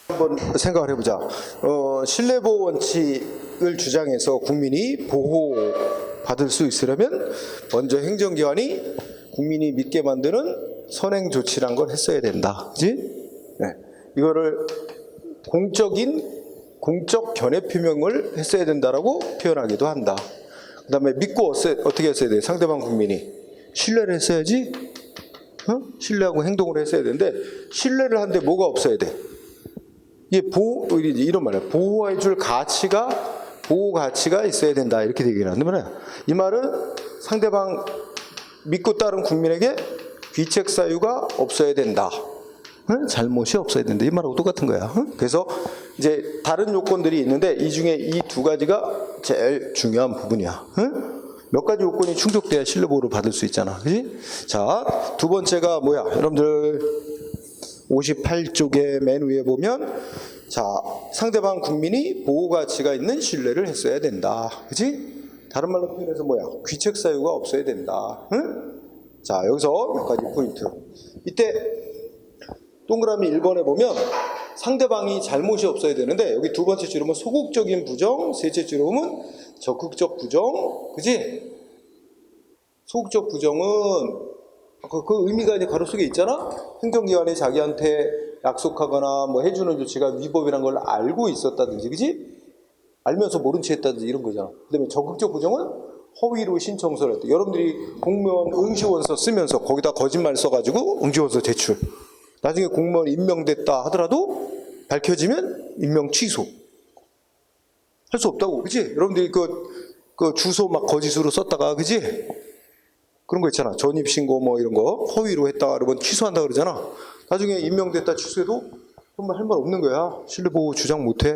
한번 생각을 해보자. 신뢰보호 원칙을 주장해서 국민이 보호받을 수 있으려면 먼저 행정기관이 국민이 믿게 만드는 선행 조치란 걸 했어야 된다. 그지? 네. 이거를 공적 견해 표명을 했어야 된다라고 표현하기도 한다. 그 다음에 믿고 어떻게 했어야 돼? 상대방 국민이 신뢰를 했어야지. 신뢰하고 행동을 했어야 되는데 신뢰를 하는데 뭐가 없어야 돼? 이게 이런 말이야. 보호 가치가 있어야 된다. 이렇게 얘기를 하는 거야. 이 말은 상대방 믿고 따른 국민에게 귀책 사유가 없어야 된다. 잘못이 없어야 된다. 이 말하고 똑같은 거야. 그래서 이제 다른 요건들이 있는데 이 중에 이 두 가지가 제일 중요한 부분이야. 몇 가지 요건이 충족돼야 신뢰보호를 받을 수 있잖아. 그지? 자, 두 번째가 뭐야? 여러분들 58쪽의 맨 위에 보면 자, 상대방 국민이 보호 가치가 있는 신뢰를 했어야 된다. 그지? 다른 말로 표현해서 뭐야? 귀책 사유가 없어야 된다. 자, 여기서 몇 가지 포인트. 이때 동그라미 1번에 보면 상대방이 잘못이 없어야 되는데 여기 두 번째 줄이면 소극적인 부정, 셋째 줄이면 적극적 부정, 그지? 소극적 부정은 그 의미가 이제 가로 속에 있잖아? 행정기관이 자기한테 약속하거나 뭐 해주는 조치가 위법이라는 걸 알고 있었다든지, 그지? 알면서 모른 채 했다든지 이런 거잖아. 그 다음에 적극적 부정은 허위로 신청서를 했다. 여러분들이 공무원 응시원서 쓰면서 거기다 거짓말 써가지고 응시원서 제출. 나중에 공무원 임명됐다 하더라도 밝혀지면 임명 취소. 할 수 없다고, 그지? 여러분들이 그 주소 막 거짓으로 썼다가, 그지? 그런 거 있잖아. 전입신고 뭐 이런 거 허위로 했다 그러면 취소한다 그러잖아. 나중에 임명됐다 취소해도 정말 할 말 없는 거야. 신뢰보호 주장 못해.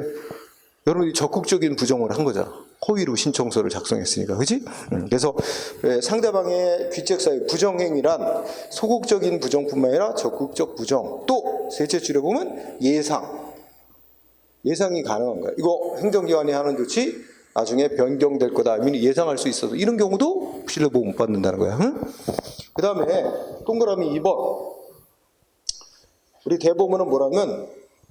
여러분들이 적극적인 부정을 한 거잖아. 허위로 신청서를 작성했으니까, 그지? 그래서 상대방의 귀책사유 부정행위란 소극적인 부정뿐만 아니라 적극적 부정, 또 셋째 줄에 보면 예상이 가능한 거야. 이거 행정기관이 하는 조치 나중에 변경될 거다. 이미 예상할 수 있어도 이런 경우도 신뢰보호 못 받는다는 거야. 그 다음에 동그라미 2번. 우리 대법원은 뭐라면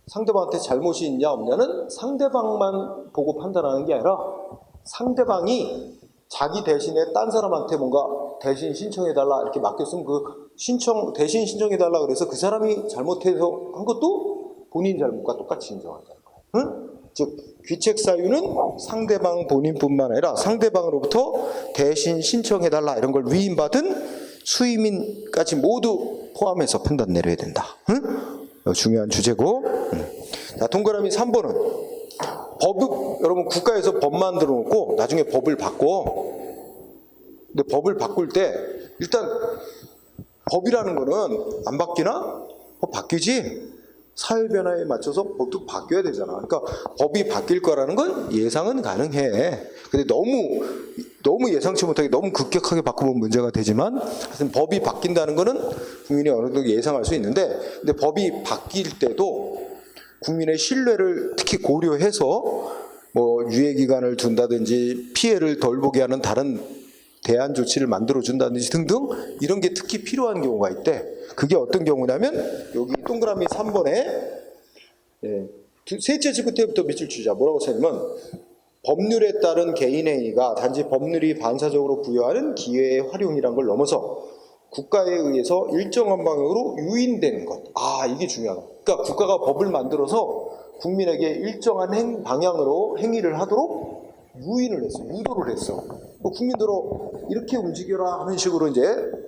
상대방한테 잘못이 있냐 없냐는 상대방만 보고 판단하는 게 아니라 상대방이 자기 대신에 딴 사람한테 뭔가 대신 신청해달라 이렇게 맡겼으면 그 대신 신청해달라 그래서 그 사람이 잘못해서 한 것도 본인 잘못과 똑같이 인정한다는 거야. 즉 귀책 사유는 상대방 본인뿐만 아니라 상대방으로부터 대신 신청해달라 이런 걸 위임받은 수임인까지 모두 포함해서 판단 내려야 된다. 중요한 주제고. 자, 동그라미 3번은 여러분 국가에서 법 만들어 놓고 나중에 법을 바꿔. 근데 법을 바꿀 때 일단 법이라는 거는 안 바뀌나? 법 바뀌지? 사회 변화에 맞춰서 법도 바뀌어야 되잖아. 그러니까 법이 바뀔 거라는 건 예상은 가능해. 근데 너무 예상치 못하게 너무 급격하게 바꾸면 문제가 되지만 하여튼 법이 바뀐다는 거는 국민이 어느 정도 예상할 수 있는데 근데 법이 바뀔 때도 국민의 신뢰를 특히 고려해서 뭐 유예기간을 둔다든지 피해를 덜 보게 하는 다른 대안 조치를 만들어 준다든지 등등 이런 게 특히 필요한 경우가 있대. 그게 어떤 경우냐면 여기 동그라미 3번에 셋째 줄 끝에부터 밑줄 치자. 뭐라고 써냐면 법률에 따른 개인행위가 단지 법률이 반사적으로 부여하는 기회의 활용이란 걸 넘어서 국가에 의해서 일정한 방향으로 유인된 것. 이게 중요하다. 그러니까 국가가 법을 만들어서 국민에게 일정한 방향으로 행위를 하도록 유인을 했어. 유도를 했어. 국민들로 이렇게 움직여라 하는 식으로 이제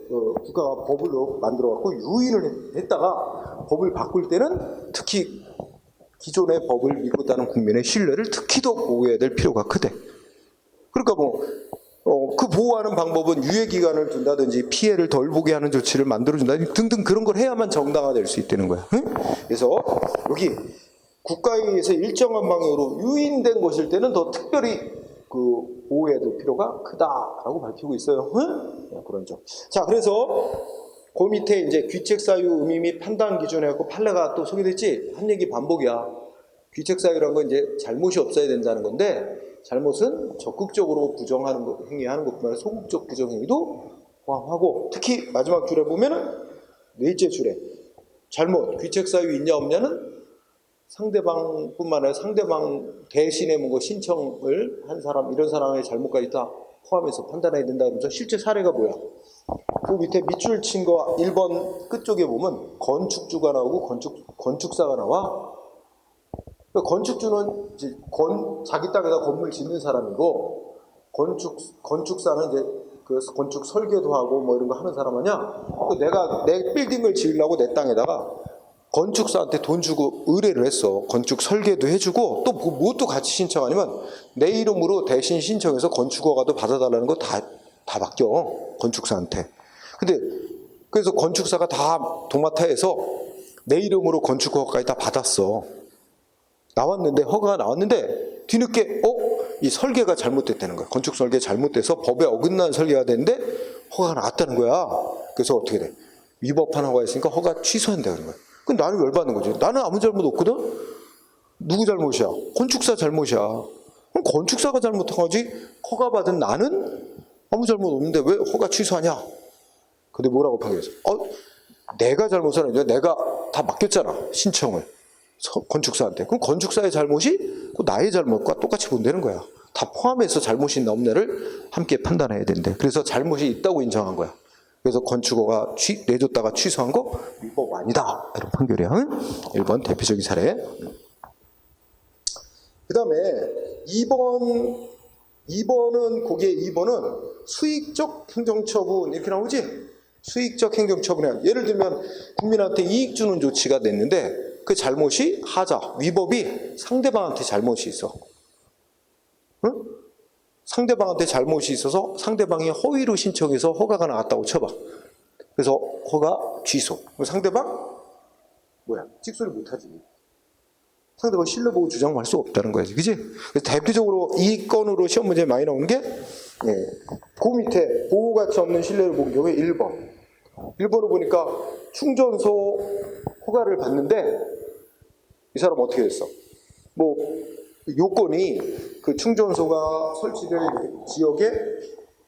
국가가 법을 만들어갖고 유인을 했다가 법을 바꿀 때는 특히 기존의 법을 믿고 따른 국민의 신뢰를 특히 더 보호해야 될 필요가 크대. 그러니까 그 보호하는 방법은 유예기간을 둔다든지 피해를 덜 보게 하는 조치를 만들어준다든지 등등 그런 걸 해야만 정당화될 수 있다는 거야. 그래서 여기 국가에 의해서 일정한 방향으로 유인된 것일 때는 더 특별히 그 보호해야 될 필요가 크다라고 밝히고 있어요. 그런 점. 자, 그래서 그 밑에 이제 귀책 사유 의미 및 판단 기준에 갖고 판례가 또 소개됐지? 한 얘기 반복이야. 귀책 사유라는 건 이제 잘못이 없어야 된다는 건데 잘못은 적극적으로 부정하는 것, 행위하는 것뿐만 아니라 소극적 부정 행위도 포함하고 특히 마지막 줄에 보면은 넷째 줄에 잘못 귀책 사유 있냐 없냐는 상대방뿐만 아니라 상대방 대신에 뭔가 신청을 한 사람, 이런 사람의 잘못까지 다 포함해서 판단해야 된다. 그러면서 실제 사례가 뭐야? 그 밑에 밑줄 친 거 1번 끝쪽에 보면 건축주가 나오고 건축사가 나와. 그러니까 건축주는 이제 자기 땅에다 건물 짓는 사람이고, 건축사는 이제 그 건축 설계도 하고 뭐 이런 거 하는 사람 아니야? 내가 내 빌딩을 지으려고 내 땅에다가 건축사한테 돈 주고 의뢰를 했어. 건축 설계도 해주고 또 무엇도 같이 신청하냐면 내 이름으로 대신 신청해서 건축허가도 받아달라는 거 다 맡겨 건축사한테. 근데 그래서 건축사가 다 도맡아해서 내 이름으로 건축허가까지 다 받았어. 나왔는데 허가가 나왔는데 뒤늦게 이 설계가 잘못됐다는 거야. 건축 설계 잘못돼서 법에 어긋난 설계가 됐는데 허가가 나왔다는 거야. 그래서 어떻게 돼? 위법한 허가가 있으니까 허가 취소한다 그런 거야. 그럼 나는 열받는 거지. 나는 아무 잘못 없거든? 누구 잘못이야? 건축사 잘못이야. 그럼 건축사가 잘못한 거지 허가받은 나는 아무 잘못 없는데 왜 허가 취소하냐? 근데 뭐라고 판결했어? 내가 잘못은 아니야. 내가 다 맡겼잖아. 신청을. 건축사한테. 그럼 건축사의 잘못이 나의 잘못과 똑같이 본다는 거야. 다 포함해서 잘못이 있나 없나를 함께 판단해야 된대. 그래서 잘못이 있다고 인정한 거야. 그래서 건축허가 내줬다가 취소한 거 위법 아니다. 이런 판결이야. 1번 대표적인 사례. 그 다음에 2번은 거기에 2번은 수익적 행정처분 이렇게 나오지? 수익적 행정처분이야. 예를 들면 국민한테 이익 주는 조치가 됐는데 그 잘못이 하자, 위법이 상대방한테 잘못이 있어. 응? 상대방한테 잘못이 있어서 상대방이 허위로 신청해서 허가가 나왔다고 쳐봐. 그래서 허가 취소. 그럼 상대방 뭐야? 찍소리 못하지. 상대방 신뢰보호 주장할 수 없다는 거야지, 그지? 그래서 대표적으로 이 건으로 시험 문제에 많이 나오는 게 그 밑에 보호가치 없는 신뢰를 본 경우에 1번. 1번을 보니까 충전소 허가를 받는데 이 사람 어떻게 됐어? 뭐 요건이 그 충전소가 설치될 지역에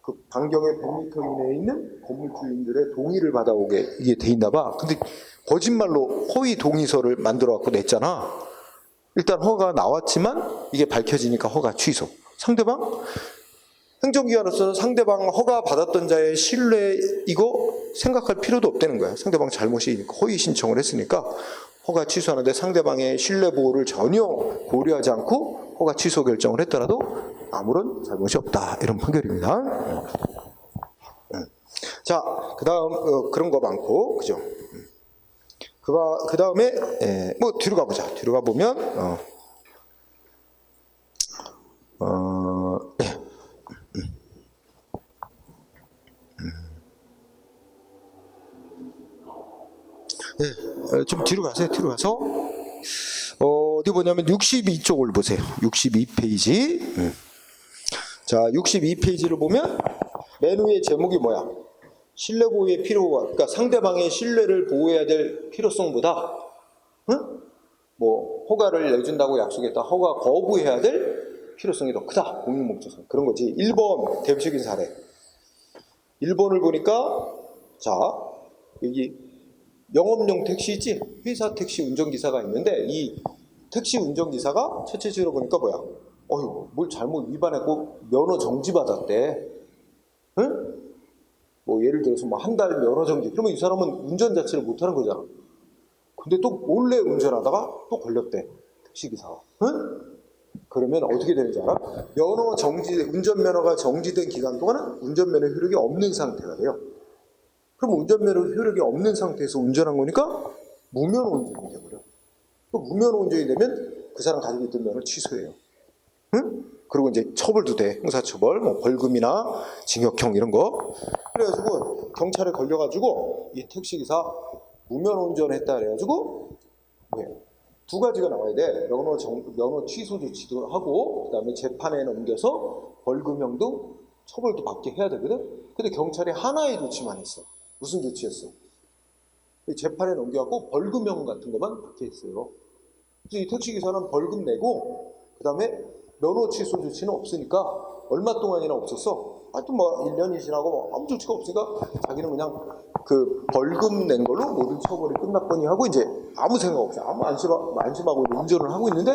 그 반경의 100m 이내에 있는 건물 주인들의 동의를 받아오게 이게 돼 있나 봐. 근데 거짓말로 허위 동의서를 만들어 갖고 냈잖아. 일단 허가가 나왔지만 이게 밝혀지니까 허가 취소. 상대방 행정기관으로서는 상대방 허가 받았던 자의 신뢰 이거 생각할 필요도 없다는 거야. 상대방 잘못이 허위 신청을 했으니까 허가 취소하는데 상대방의 신뢰 보호를 전혀 고려하지 않고 허가 취소 결정을 했더라도 아무런 잘못이 없다. 이런 판결입니다. 자, 그 다음 그런 거 많고, 그죠? 그 다음에 뭐 뒤로 가보자. 뒤로 가보면 좀 뒤로 가세요. 뒤로 가서 어디 보냐면 62쪽을 보세요. 62페이지. 자, 62페이지를 보면 맨 위에 제목이 뭐야? 신뢰 보호의 필요가, 그러니까 상대방의 신뢰를 보호해야 될 필요성보다, 뭐 허가를 내준다고 약속했다. 허가 거부해야 될 필요성이 더 크다. 공익 목적성 그런 거지. 1번 대표적인 사례. 1번을 보니까 자 여기 영업용 택시 있지? 회사 택시 운전기사가 있는데 이 택시 운전기사가 첫째적으로 보니까 뭐야? 뭘 잘못 위반했고 면허 정지받았대. 응? 뭐 예를 들어서 뭐 한 달 면허 정지. 그러면 이 사람은 운전 자체를 못하는 거잖아. 근데 또 몰래 운전하다가 또 걸렸대. 택시기사가. 응? 그러면 어떻게 되는지 알아? 면허 정지, 운전면허가 정지된 기간 동안은 운전면허 효력이 없는 상태가 돼요. 그럼 운전면허 효력이 없는 상태에서 운전한 거니까 무면허 운전이 돼버려. 무면허 운전이 되면 그 사람 가지고 있던 면허를 취소해요. 응? 그리고 이제 처벌도 돼. 형사처벌, 뭐 벌금이나 징역형 이런 거. 그래가지고 경찰에 걸려가지고 이 택시기사 무면허 운전했다 그래가지고 두 가지가 나와야 돼. 면허 취소 조치도 하고 그다음에 재판에 넘겨서 벌금형도 처벌도 받게 해야 되거든. 근데 경찰이 하나의 조치만 했어. 무슨 조치했어? 재판에 넘겨갖고 벌금형 같은 것만 받게 했어요. 그래서 이 택시기사는 벌금 내고 그다음에 면허 취소 조치는 없으니까 얼마 동안이나 없었어. 하여튼 뭐 1년이 지나고 뭐 아무 조치가 없으니까 자기는 그냥 그 벌금 낸 걸로 모든 처벌이 끝났거니 하고 이제 아무 생각 없이 아무 안심하고 운전을 하고 있는데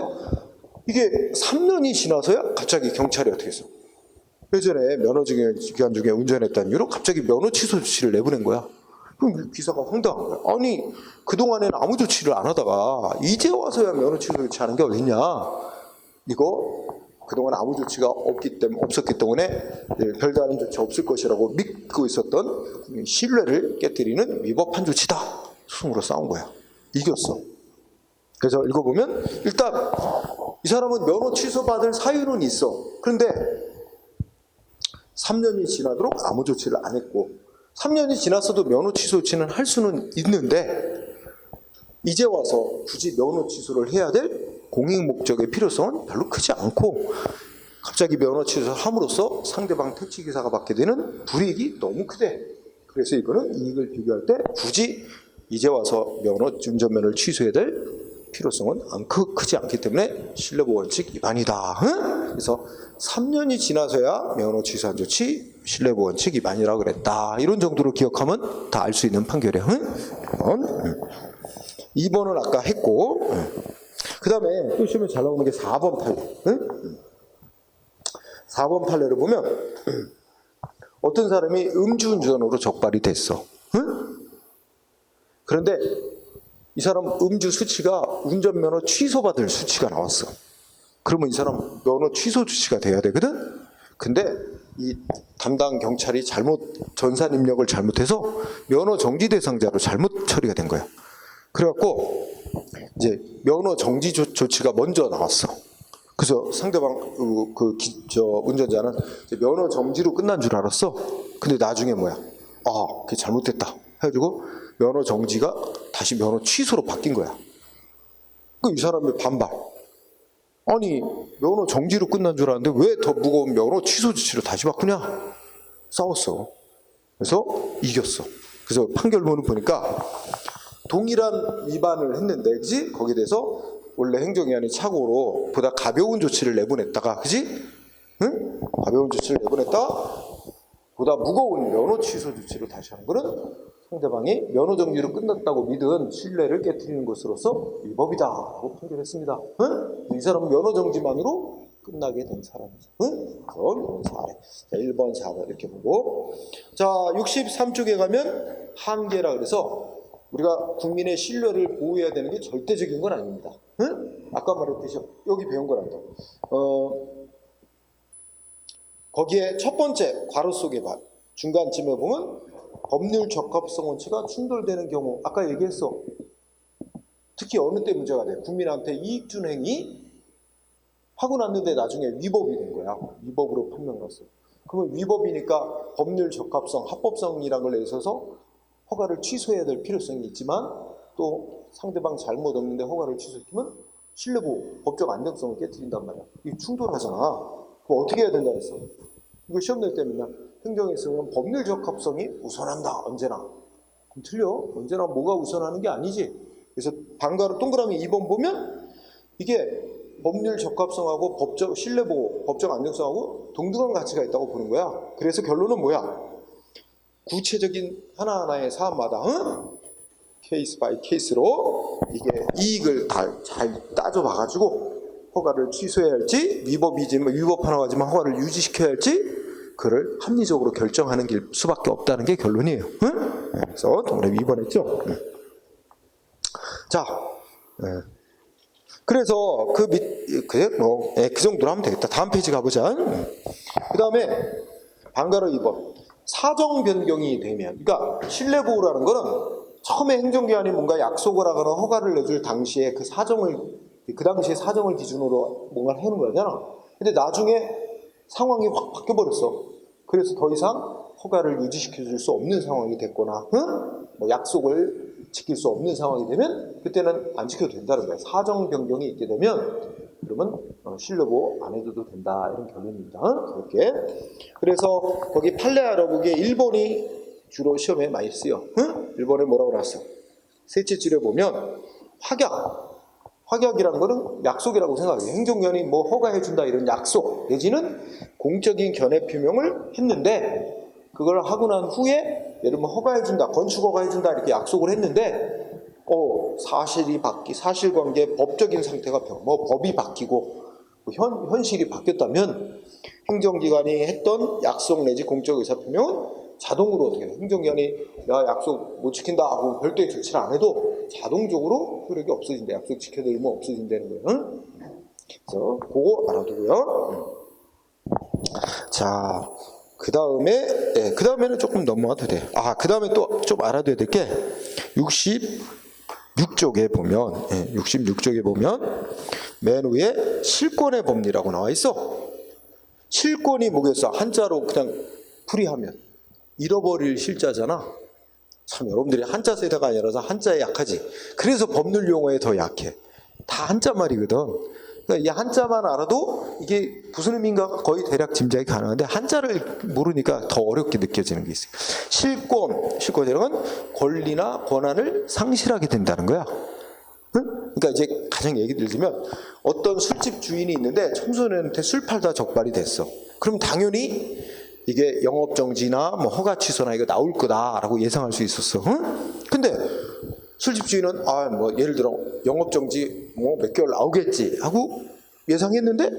이게 3년이 지나서야 갑자기 경찰이 어떻게 했어? 예전에 면허 기간 중에 운전했다는 이유로 갑자기 면허 취소 조치를 내보낸 거야. 그럼 기사가 황당한 거야. 아니 그동안에는 아무 조치를 안 하다가 이제 와서야 면허 취소 조치하는 게 어딨냐. 이거 그동안 아무 조치가 없었기 때문에 별다른 조치 없을 것이라고 믿고 있었던 신뢰를 깨뜨리는 위법한 조치다. 스스로 싸운 거야. 이겼어. 그래서 읽어보면 일단 이 사람은 면허 취소받을 사유는 있어. 그런데 3년이 지나도록 아무 조치를 안 했고 3년이 지났어도 면허 취소 조치는 할 수는 있는데 이제 와서 굳이 면허 취소를 해야 될 공익 목적의 필요성은 별로 크지 않고 갑자기 면허 취소를 함으로써 상대방 택시기사가 받게 되는 불이익이 너무 크대. 그래서 이거는 이익을 비교할 때 굳이 이제 와서 운전면허를 취소해야 될 필요성은 크지 않기 때문에 신뢰보호 원칙 위반이다. 응? 그래서 3년이 지나서야 면허 취소한 조치 신뢰보호 원칙 위반이라고 그랬다. 이런 정도로 기억하면 다 알 수 있는 판결이야. 응? 2번은 아까 했고 그 다음에 또 시험에 잘 나오는 게 4번 판례. 응? 4번 판례를 보면 어떤 사람이 음주운전으로 적발이 됐어. 응? 그런데 이 사람 음주 수치가 운전면허 취소받을 수치가 나왔어. 그러면 이 사람 면허 취소 조치가 돼야 되거든? 근데 이 담당 경찰이 전산 입력을 잘못해서 면허 정지 대상자로 잘못 처리가 된 거야. 그래갖고 이제 면허 정지 조치가 먼저 나왔어. 그래서 상대방 운전자는 면허 정지로 끝난 줄 알았어. 근데 나중에 뭐야? 그게 잘못됐다. 해가지고 면허 정지가 다시 면허 취소로 바뀐 거야. 그 이 사람의 반발. 아니 면허 정지로 끝난 줄 알았는데 왜 더 무거운 면허 취소 조치를 다시 바꾸냐? 싸웠어. 그래서 이겼어. 그래서 판결문을 보니까 동일한 위반을 했는데, 그지? 거기에 대해서 원래 행정기관이 착오로 보다 가벼운 조치를 내보냈다가, 그지? 응? 가벼운 조치를 내보냈다가 보다 무거운 면허 취소 조치를 다시 한 거는 상대방이 면허 정지로 끝났다고 믿은 신뢰를 깨뜨리는 것으로서 위법이다라고 판결했습니다. 응? 이 사람은 면허 정지만으로 끝나게 된 사람이죠. 응? 그럼 사례. 자, 1번, 4번 이렇게 보고. 자, 63쪽에 가면 한계라 그래서 우리가 국민의 신뢰를 보호해야 되는 게 절대적인 건 아닙니다. 응? 아까 말했듯이 여기 배운 거란다. 거기에 첫 번째 괄호 속에 중간쯤에 보면 법률 적합성 원칙과 충돌되는 경우, 아까 얘기했어. 특히 어느 때 문제가 돼? 국민한테 이익 준 행위 하고 났는데 나중에 위법이 된 거야. 위법으로 판명을 했어. 그러면 위법이니까 법률 적합성, 합법성이라는 걸 내서서 허가를 취소해야 될 필요성이 있지만 또 상대방 잘못 없는데 허가를 취소시키면 신뢰보호, 법적 안정성을 깨뜨린단 말이야. 이게 충돌하잖아. 그럼 어떻게 해야 된다 그랬어? 이거 시험 낼 때 맨날 행정에 있으면 법률 적합성이 우선한다. 언제나. 그럼 틀려. 언제나 뭐가 우선하는 게 아니지. 그래서 방가로 동그라미 2번 보면 이게 법률 적합성하고 법적 신뢰보호, 법적 안정성하고 동등한 가치가 있다고 보는 거야. 그래서 결론은 뭐야? 구체적인 하나하나의 사안마다 케이스 바이 케이스로 이게 이익을 잘 따져봐가지고 허가를 취소해야 할지, 위법하나 하지만 허가를 유지시켜야 할지 그를 합리적으로 결정하는 길 수밖에 없다는 게 결론이에요. 그래서 동그라미 2번 했죠. 자, 그래서 그 정도로 하면 되겠다. 다음 페이지 가보자. 그 다음에 방가로 2번. 사정 변경이 되면, 그러니까 신뢰보호라는 거는 처음에 행정기관이 뭔가 약속을 하거나 허가를 내줄 당시에 그 당시의 사정을 기준으로 뭔가를 해놓은 거잖아. 근데 나중에 상황이 확 바뀌어버렸어. 그래서 더 이상 허가를 유지시켜줄 수 없는 상황이 됐거나, 뭐 약속을 지킬 수 없는 상황이 되면 그때는 안 지켜도 된다는 거야. 사정 변경이 있게 되면 그러면 신뢰보호 안 해줘도 된다. 이런 결론입니다. 그렇게. 그래서 거기 판례 알아보기에 1번이 주로 시험에 많이 쓰여. 1번에 뭐라고 나왔어? 셋째 줄에 보면 확약이라는 거는 약속이라고 생각해요. 행정기관이 뭐 허가해준다 이런 약속 내지는 공적인 견해 표명을 했는데 그걸 하고 난 후에 예를 들면 허가해준다, 건축 허가해준다 이렇게 약속을 했는데 사실관계 법적인 상태가 법이 바뀌고 현실이 바뀌었다면 행정기관이 했던 약속 내지 공적 의사표명은 자동으로 어떻게 해요? 행정기관이 야 약속 못 지킨다 하고 별도의 조치를 안 해도 자동적으로 효력이 없어진다. 약속 지켜야 되면 없어진다는 거예요. 응? 그래서 그거 알아두고요. 자, 그 다음에는 조금 넘어가도 돼. 그 다음에 또 좀 알아둬야 될 게 66쪽에 보면, 66쪽에 보면 맨 위에 실권의 법리라고 나와 있어. 실권이 뭐겠어? 한자로 그냥 풀이하면 잃어버릴 실자잖아. 참 여러분들이 한자 세대가 아니라서 한자에 약하지. 그래서 법률 용어에 더 약해. 다 한자 말이거든. 그러니까 이 한자만 알아도 이게 무슨 의미인가 거의 대략 짐작이 가능한데 한자를 모르니까 더 어렵게 느껴지는 게 있어요. 실권이라는 건 권리나 권한을 상실하게 된다는 거야. 응? 그러니까 이제 가장 예를 들면 어떤 술집 주인이 있는데 청소년한테 술 팔다 적발이 됐어. 그럼 당연히 이게 영업정지나 뭐 허가 취소나 이거 나올 거다라고 예상할 수 있었어. 응? 근데 술집 주인은 뭐 예를 들어 영업정지 뭐 몇 개월 나오겠지 하고 예상했는데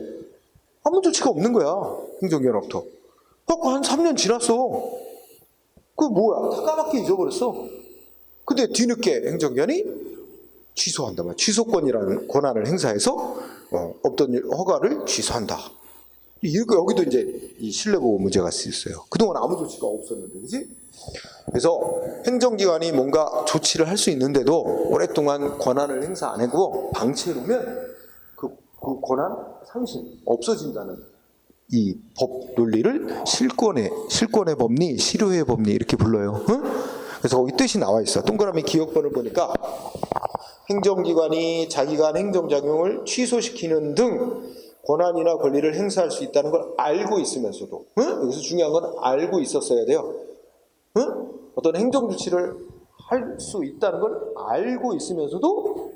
아무 조치가 없는 거야. 행정기관부터. 한 3년 지났어. 그 뭐야? 다 까맣게 잊어버렸어. 근데 뒤늦게 행정기관이 취소한다 말이야. 취소권이라는 권한을 행사해서 없던 허가를 취소한다. 여기도 이제 이 신뢰보호 문제가 있어요. 그동안 아무 조치가 없었는데, 그지? 그래서 행정기관이 뭔가 조치를 할 수 있는데도 오랫동안 권한을 행사 안 하고 방치해놓으면 그 권한 상실, 없어진다는 이 법 논리를 실권의 법리, 실효의 법리 이렇게 불러요. 응? 그래서 거기 뜻이 나와 있어. 동그라미 기억번을 보니까 행정기관이 자기가 한 행정작용을 취소시키는 등 권한이나 권리를 행사할 수 있다는 걸 알고 있으면서도, 응? 여기서 중요한 건 알고 있었어야 돼요. 응? 어떤 행정조치를 할 수 있다는 걸 알고 있으면서도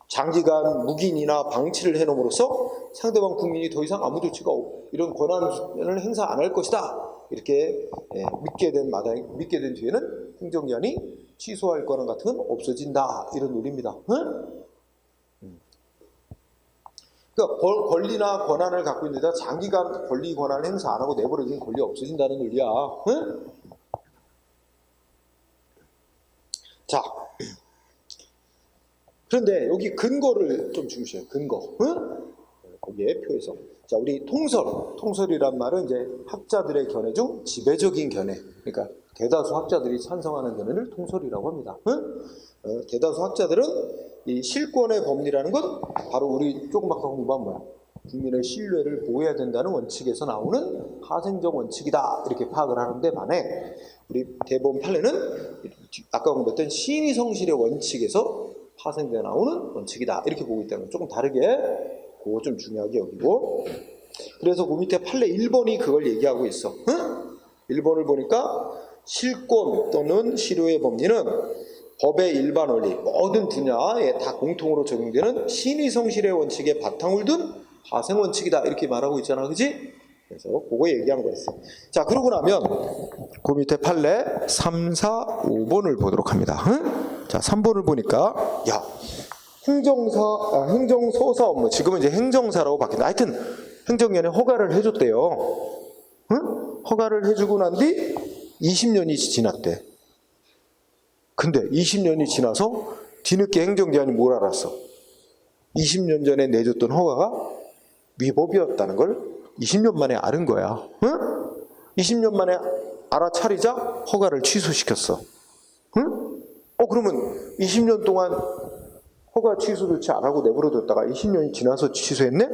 장기간 묵인이나 방치를 해놓음으로써 상대방 국민이 더 이상 아무 조치가 이런 권한을 행사 안 할 것이다. 이렇게 믿게 된 뒤에는 행정기관이 취소할 권한 같은 건 없어진다. 이런 논리입니다. 응? 그러니까 권리나 권한을 갖고 있는데 장기간 권리 권한을 행사 안 하고 내버려진 권리 없어진다는 논리야. 응? 자, 그런데 여기 근거를 좀 중시해요. 근거. 응? 거기에 표에서. 자, 우리 통설이란 말은 이제 학자들의 견해 중 지배적인 견해. 그러니까 대다수 학자들이 찬성하는 견해를 통설이라고 합니다. 응? 대다수 학자들은 이 실권의 법리라는 건 바로 우리 조금 아까 공부한 뭐야? 국민의 신뢰를 보호해야 된다는 원칙에서 나오는 파생적 원칙이다. 이렇게 파악을 하는데 반해 우리 대법원 판례는 아까 공부했던 신의성실의 원칙에서 파생되어 나오는 원칙이다. 이렇게 보고 있다는 건 조금 다르게 그거 좀 중요하게 여기고 그래서 그 밑에 판례 1번이 그걸 얘기하고 있어. 응? 1번을 보니까 실권 또는 실효의 법리는 법의 일반 원리, 모든 분야에 다 공통으로 적용되는 신의성실의 원칙에 바탕을 둔 파생원칙이다. 이렇게 말하고 있잖아. 그지? 그래서 그거 얘기한 거였어. 자, 그러고 나면 그 밑에 판례 3, 4, 5번을 보도록 합니다. 응? 자, 3번을 보니까 행정서사 업무, 지금은 이제 행정사라고 바뀐다. 하여튼 행정위원회 허가를 해줬대요. 응? 허가를 해주고 난 뒤 20년이 지났대. 근데 20년이 지나서 뒤늦게 행정기관이 뭘 알았어? 20년 전에 내줬던 허가가 위법이었다는 걸 20년 만에 알은 거야. 응? 20년 만에 알아차리자 허가를 취소시켰어. 응? 그러면 20년 동안 허가 취소 조치 안 하고 내버려뒀다가 20년이 지나서 취소했네?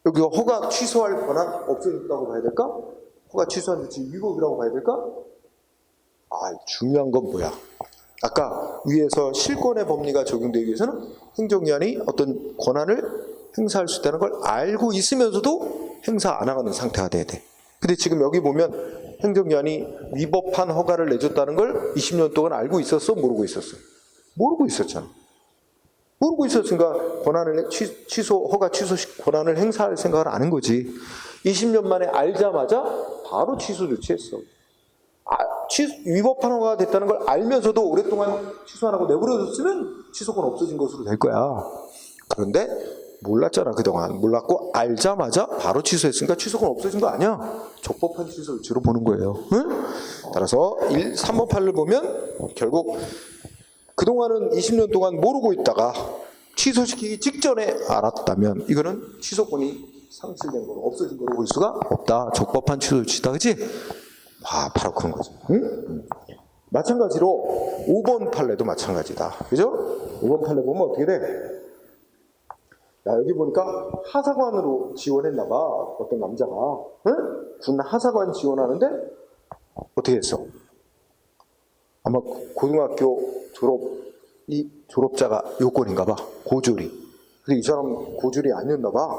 여기 허가 취소할 권한 없어졌다고 봐야 될까? 허가 취소한 조치 위법이라고 봐야 될까? 중요한 건 뭐야? 아까 위에서 실권의 법리가 적용되기 위해서는 행정기관이 어떤 권한을 행사할 수 있다는 걸 알고 있으면서도 행사 안 하는 상태가 돼야 돼. 근데 지금 여기 보면 행정기관이 위법한 허가를 내줬다는 걸 20년 동안 알고 있었어? 모르고 있었어? 모르고 있었잖아. 모르고 있었으니까 권한을 허가 취소 권한을 행사할 생각을 안 한 거지. 20년 만에 알자마자 바로 취소 조치했어. 위법 판호가 됐다는 걸 알면서도 오랫동안 취소 안 하고 내버려뒀으면 취소권 없어진 것으로 될 거야. 그런데 몰랐잖아. 그동안 몰랐고 알자마자 바로 취소했으니까 취소권 없어진 거 아니야. 적법한 취소 조치로 보는 거예요. 응? 따라서 3번 판을 보면 결국 그동안은 20년 동안 모르고 있다가 취소시키기 직전에 알았다면 이거는 취소권이 상실된 거로 없어진 거로 볼 수가 없다. 적법한 취소 조치다. 그치? 바로 그런 거죠. 응? 마찬가지로 5번 판례도 마찬가지다. 그죠? 5번 판례 보면 어떻게 돼? 야, 여기 보니까 하사관으로 지원했나 봐. 어떤 남자가. 응? 군 하사관 지원하는데 어떻게 했어? 아마 고등학교 이 졸업자가 요건인가 봐. 고졸이. 근데 이 사람 고졸이 아니었나 봐.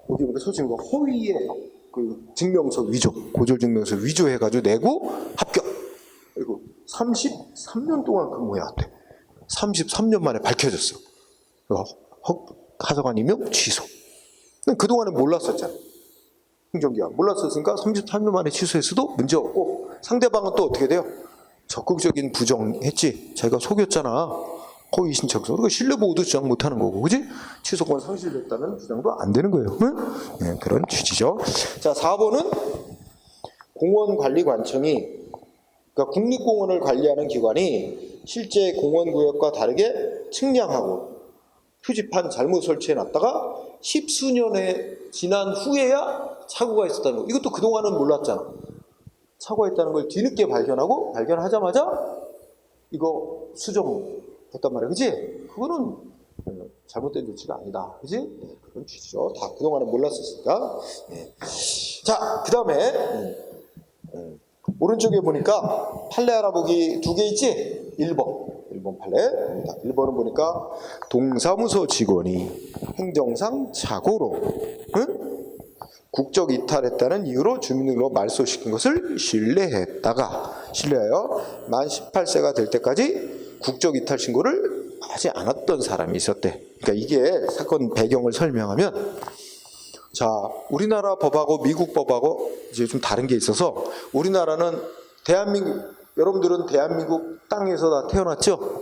여기 보니까 솔직히 허위의 그 증명서 위조, 고졸 증명서 위조해가지고 내고 합격. 그리고 33년 동안 근무해왔대. 33년 만에 밝혀졌어. 하사관이면 취소. 그동안에 몰랐었잖아. 행정기관 몰랐었으니까 33년 만에 취소했어도 문제없고, 상대방은 또 어떻게 돼요? 적극적인 부정했지. 자기가 속였잖아. 허위 신청서. 그러니까 신뢰보호도 주장 못하는 거고, 그지? 취소권 상실됐다는 주장도 안 되는 거예요. 응? 네, 그런 취지죠. 자, 4번은 공원관리관청이, 그러니까 국립공원을 관리하는 기관이 실제 공원구역과 다르게 측량하고 표지판 잘못 설치해놨다가 10수년에 지난 후에야 착오가 있었다는 거. 이것도 그동안은 몰랐잖아. 착오가 있다는 걸 뒤늦게 발견하고, 발견하자마자 이거 수정했단 말이야. 그지? 그거는 잘못된 조치가 아니다. 그지? 네, 그런 취지죠. 다 그동안은 몰랐었으니까. 네. 자, 그 다음에 오른쪽에 보니까 판례 알아보기 2개 있지? 1번 판례. 1번은 보니까 동사무소 직원이 행정상 착오로 국적 이탈했다는 이유로 주민등록 말소시킨 것을 신뢰하여 만 18세가 될 때까지 국적 이탈 신고를 하지 않았던 사람이 있었대. 그러니까 이게 사건 배경을 설명하면, 자, 우리나라 법하고 미국 법하고 이제 좀 다른 게 있어서, 우리나라는 여러분들은 대한민국 땅에서 다 태어났죠?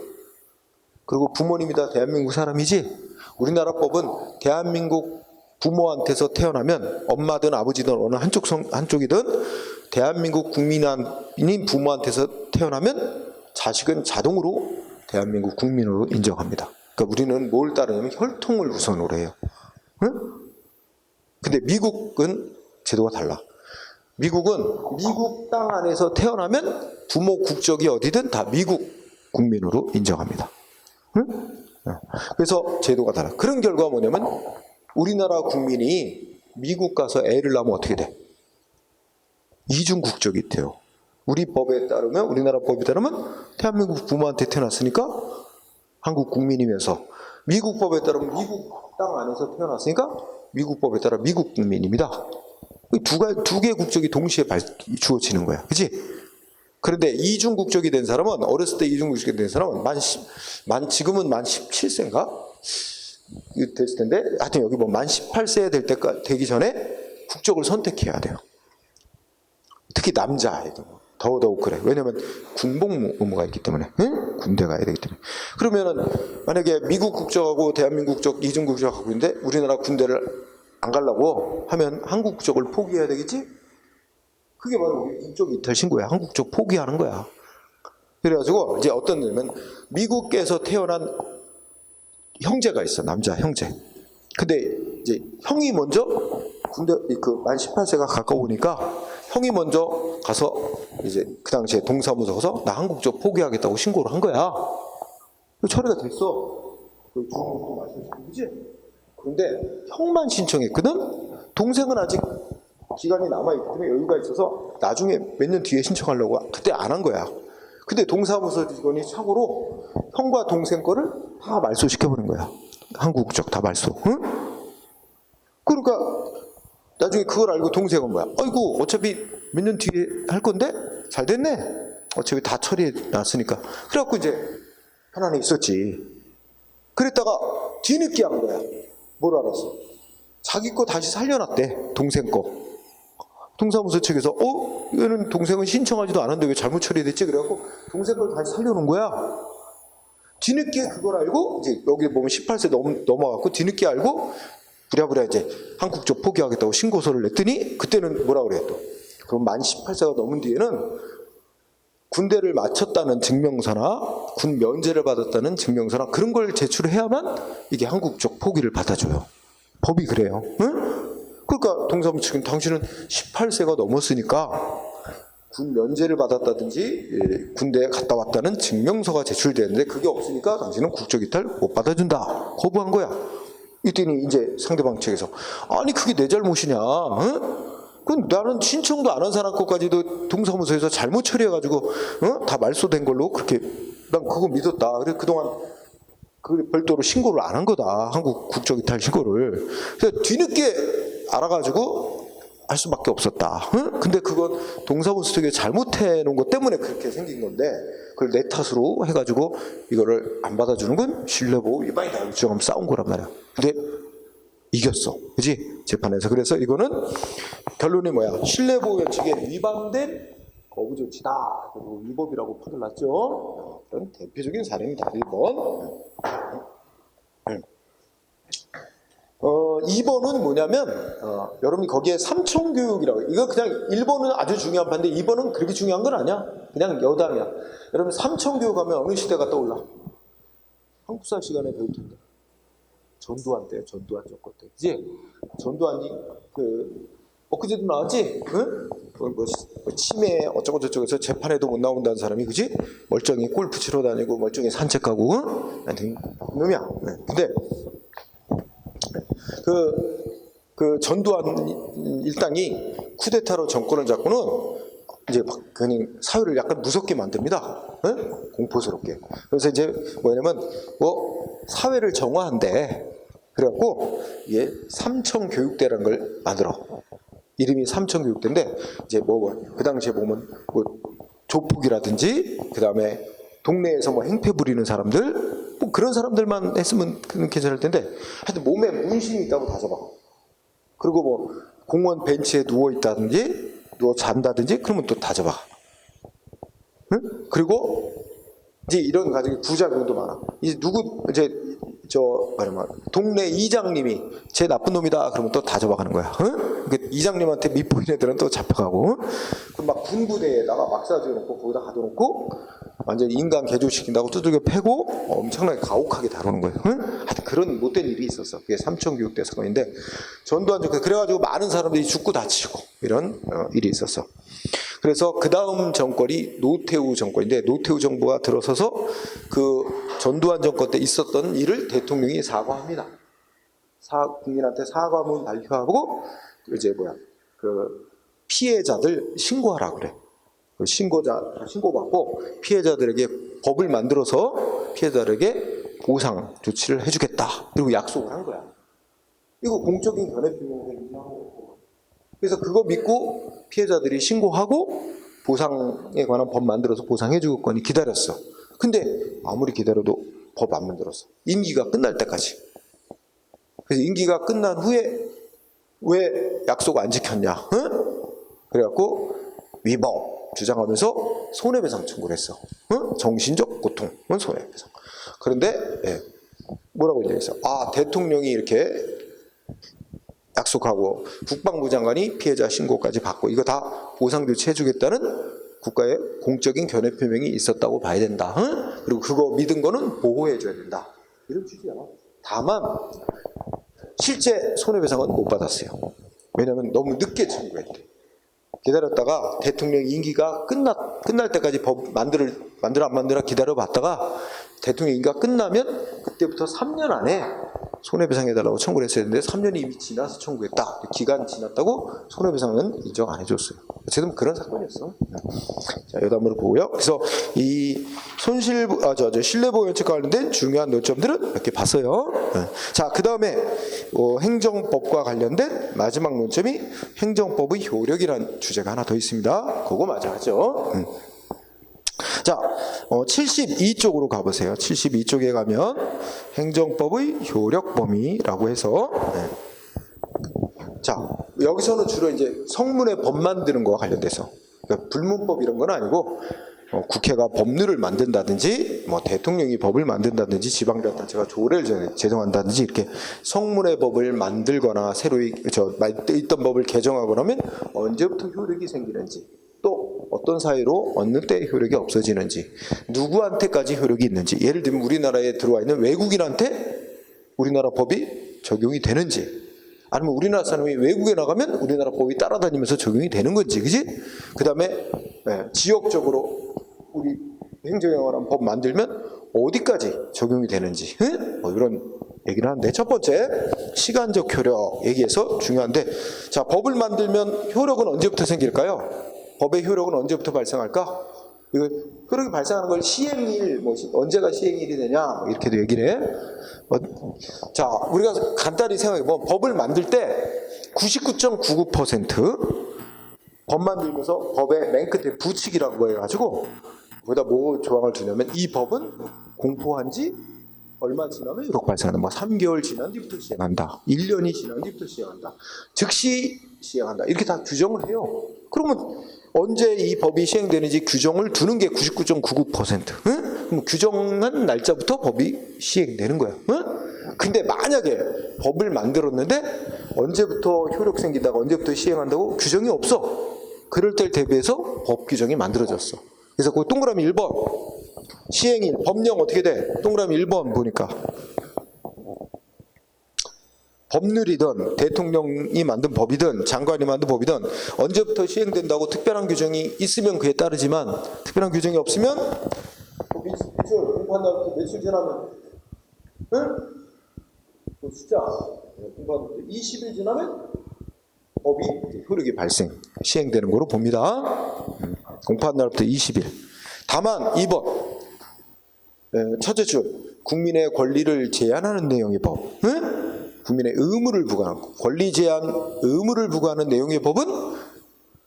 그리고 부모님이 다 대한민국 사람이지? 우리나라 법은 대한민국 부모한테서 태어나면, 엄마든 아버지든 어느 한쪽이든 대한민국 국민인 부모한테서 태어나면 자식은 자동으로 대한민국 국민으로 인정합니다. 그러니까 우리는 뭘 따르냐면 혈통을 우선으로 해요. 응? 근데 미국은 제도가 달라. 미국은 미국 땅 안에서 태어나면 부모 국적이 어디든 다 미국 국민으로 인정합니다. 응? 그래서 제도가 달라. 그런 결과가 뭐냐면, 우리나라 국민이 미국 가서 애를 낳으면 어떻게 돼? 이중 국적이 돼요. 우리나라 법에 따르면 대한민국 부모한테 태어났으니까 한국 국민이면서, 미국 법에 따르면 미국 땅 안에서 태어났으니까 미국 법에 따라 미국 국민입니다. 두 개의 국적이 동시에 주어지는 거야. 그치? 그런데 이중 국적이 된 사람은, 어렸을 때 이중 국적이 된 사람은 지금은 만 17세인가? 됐을 텐데, 하여튼 여기 만 18세 되기 전에 국적을 선택해야 돼요. 특히 남자애들. 더더욱 그래. 왜냐면 군복 의무가 있기 때문에. 응? 군대 가야 되기 때문에. 그러면은 만약에 미국 국적하고 대한민국 국적, 이중 국적 갖고 있는데 우리나라 군대를 안 가려고 하면 한국 국적을 포기해야 되겠지? 그게 바로 우리 국적 이탈 신고야. 한국 국적 포기하는 거야. 그래가지고 이제 어떤 냐면, 미국에서 태어난 형제가 있어. 남자 형제. 근데 이제 형이 먼저 군대 만 18세가 가까우니까 형이 먼저 가서 이제 그 당시에 동사무소 가서 나 한국적 포기하겠다고 신고를 한 거야. 처리가 됐어. 주민등록 말씀하신 거지? 그런데 형만 신청했거든? 동생은 아직 기간이 남아있기 때문에 여유가 있어서 나중에 몇 년 뒤에 신청하려고 그때 안 한 거야. 근데 동사무소 직원이 착오로 형과 동생 거를 다 말소시켜버린 거야. 한국 국적 다 말소. 응? 그러니까 나중에 그걸 알고 동생은 뭐야? 아이고, 어차피 몇 년 뒤에 할 건데? 잘 됐네? 어차피 다 처리해 놨으니까. 그래갖고 이제 편안히 있었지. 그랬다가 뒤늦게 한 거야. 뭘 알았어? 자기 거 다시 살려놨대. 동생 거. 동사무소 측에서 얘는 동생은 신청하지도 않았는데 왜 잘못 처리됐지? 그래갖고 동생 걸 다시 살려놓은 거야. 뒤늦게 그걸 알고 이제 여기 보면 18세 넘어갔고 뒤늦게 알고 부랴부랴 이제 한국 쪽 포기하겠다고 신고서를 냈더니 그때는 뭐라 그래 또. 그럼 만 18세가 넘은 뒤에는 군대를 마쳤다는 증명서나 군 면제를 받았다는 증명서나 그런 걸 제출해야만 이게 한국 쪽 포기를 받아줘요. 법이 그래요. 응? 그러니까 동사무소 측은 당신은 18세가 넘었으니까 군 면제를 받았다든지 군대에 갔다 왔다는 증명서가 제출되는데 그게 없으니까 당신은 국적이탈 못 받아준다. 거부한 거야. 이랬더니 이제 상대방 측에서 아니 그게 내 잘못이냐? 응? 그럼 나는 신청도 안 한 사람 것까지도 동사무소에서 잘못 처리해가지고 다 말소된 걸로 그렇게 난 그거 믿었다. 그래 그동안 그 별도로 신고를 안 한 거다. 한국 국적이탈 신고를. 그래서 뒤늦게 알아가지고 할 수밖에 없었다. 응? 근데 그건 동사무소 측에 잘못해 놓은 것 때문에 그렇게 생긴 건데 그걸 내 탓으로 해가지고 이거를 안 받아주는 건 신뢰보호 위반이다. 주장하면 싸운 거란 말이야. 근데 이겼어. 그지? 재판에서. 그래서 이거는 결론이 뭐야? 신뢰보호 원칙에 위반된 거부 조치다. 그리고 위법이라고 판을 났죠. 그런 대표적인 사례입니다. 1번. 2번은 뭐냐면 여러분이 거기에 삼청교육이라고 이거 그냥 1번은 아주 중요한 판인데 2번은 그렇게 중요한 건 아니야. 그냥 여담이야. 여러분 삼청교육 하면 어느 시대가 떠올라? 한국사 시간에 배울 텐데. 전두환 때, 전두환 정권 때, 그지? 전두환이 엊그제도 나왔지? 응? 뭐 치매 어쩌고 저쩌고해서 재판에도 못 나온다는 사람이, 그지? 멀쩡히 골프 치러 다니고 멀쩡히 산책 가고, 응? 하여튼 놈이야. 근데 그 전두환 일당이 쿠데타로 정권을 잡고는 이제 막 괜히 사회를 약간 무섭게 만듭니다. 응? 공포스럽게. 그래서 이제 뭐냐면 사회를 정화한대. 그래갖고 이게 삼청교육대라는 걸 만들어. 이름이 삼청교육대인데 이제 그 당시에 보면 뭐 조폭이라든지 그 다음에 동네에서 뭐 행패 부리는 사람들 뭐 그런 사람들만 했으면 괜찮을 텐데 하여튼 몸에 문신이 있다고 다 잡아. 그리고 뭐 공원 벤치에 누워 있다든지 누워 잔다든지 그러면 또 다 잡아. 응? 그리고 이제 이런 가지고 부작용도 많아. 이제 동네 이장님이 쟤 나쁜 놈이다 그러면 또 다 잡아가는 거야. 응? 이장님한테 밑보인 애들은 또 잡혀가고. 그럼 막 군부대에다가 막 싸줘놓고 거기다 가둬놓고 완전히 인간 개조시킨다고 두들겨 패고 엄청나게 가혹하게 다루는 거예요. 응? 하여튼 그런 못된 일이 있었어. 그게 삼청교육대 사건인데 전두환 정권 그래가지고 많은 사람들이 죽고 다치고 이런 일이 있었어. 그래서 그 다음 정권이 노태우 정권인데 노태우 정부가 들어서서 그 전두환 정권 때 있었던 일을 대통령이 사과합니다. 국민한테 사과문 발표하고 이제 그 피해자들 신고하라 그래. 신고받고 피해자들에게 법을 만들어서 피해자들에게 보상 조치를 해주겠다. 그리고 약속을 한 거야. 이거 공적인 견해표명이라고. 그래서 그거 믿고 피해자들이 신고하고 보상에 관한 법 만들어서 보상해줄 거니 기다렸어. 근데 아무리 기다려도 법 안 만들었어. 임기가 끝날 때까지. 그래서 임기가 끝난 후에 왜 약속 안 지켰냐? 응? 그래갖고 위법 주장하면서 손해배상 청구를 했어. 응? 정신적 고통은 손해배상. 그런데 뭐라고 얘기했어? 대통령이 이렇게 약속하고 국방부 장관이 피해자 신고까지 받고 이거 다 보상 조치해주겠다는 국가의 공적인 견해 표명이 있었다고 봐야 된다. 응? 그리고 그거 믿은 거는 보호해줘야 된다. 이런 취지야. 다만 실제 손해배상은 못 받았어요. 왜냐하면 너무 늦게 청구했대. 기다렸다가 대통령 임기가 끝날 때까지 법 만들어 안 만들어 기다려봤다가 대통령 임기가 끝나면 그때부터 3년 안에 손해배상해달라고 청구를 했어야 했는데 3년이 이미 지나서 청구했다. 기간 지났다고 손해배상은 인정 안 해줬어요. 어쨌든 그런 사건이었어. 자, 여담으로 보고요. 그래서 이 신뢰보호 원칙과 관련된 중요한 논점들은 이렇게 봤어요. 자, 그 다음에 행정법과 관련된 마지막 논점이 행정법의 효력이라는 주제가 하나 더 있습니다. 그거 맞아 하죠. 자, 자, 72쪽으로 가보세요. 72쪽에 가면 행정법의 효력 범위라고 해서 자, 여기서는 주로 이제 성문의 법 만드는 거와 관련돼서 그러니까 불문법 이런 건 아니고 국회가 법률을 만든다든지 뭐 대통령이 법을 만든다든지 지방자치단체가 조례를 제정한다든지 이렇게 성문의 법을 만들거나 새로 있던 법을 개정하거나 하면 언제부터 효력이 생기는지 또 어떤 사유로 어느 때 효력이 없어지는지 누구한테까지 효력이 있는지 예를 들면 우리나라에 들어와 있는 외국인한테 우리나라 법이 적용이 되는지 아니면 우리나라 사람이 외국에 나가면 우리나라 법이 따라다니면서 적용이 되는 건지, 그지? 그 다음에 지역적으로 우리 행정영화란 법 만들면 어디까지 적용이 되는지 뭐 이런 얘기를 하는데 첫 번째 시간적 효력 얘기해서 중요한데 자 법을 만들면 효력은 언제부터 생길까요? 법의 효력은 언제부터 발생할까? 이거 효력이 발생하는 걸 시행일 뭐 언제가 시행일이 되냐 뭐 이렇게도 얘기를 해. 자, 우리가 간단히 생각해 보면 법을 만들 때 99.99% 법 만들면서 법의 맨 끝에 부칙이라고 해가지고 거기다 뭐 조항을 두냐면 이 법은 공포한 지 얼마 지나면 효력 발생한다. 뭐 3개월 지난 뒤부터 시행한다. 1년이 지난 뒤부터 시행한다. 즉시 시행한다. 이렇게 다 규정을 해요. 그러면 언제 이 법이 시행되는지 규정을 두는 게 99.99%. 응? 그럼 규정한 날짜부터 법이 시행되는 거야. 응? 근데 만약에 법을 만들었는데 언제부터 효력 생기다가 언제부터 시행한다고 규정이 없어. 그럴 때를 대비해서 법 규정이 만들어졌어. 그래서 그 동그라미 1번 시행일 법령 어떻게 돼? 동그라미 1번 보니까 법률이든 대통령이 만든 법이든 장관이 만든 법이든 언제부터 시행된다고 특별한 규정이 있으면 그에 따르지만 특별한 규정이 없으면 며칠 공부한 날부터 며칠 지나면 응? 그 숫자 공부한 날부터 20일 지나면 법이 효력이 발생 시행되는 거로 봅니다. 공부한 날부터 20일. 다만 2번 첫째 줄 국민의 권리를 제한하는 내용의 법. 응? 국민의 의무를 부과하는 권리 제한 의무를 부과하는 내용의 법은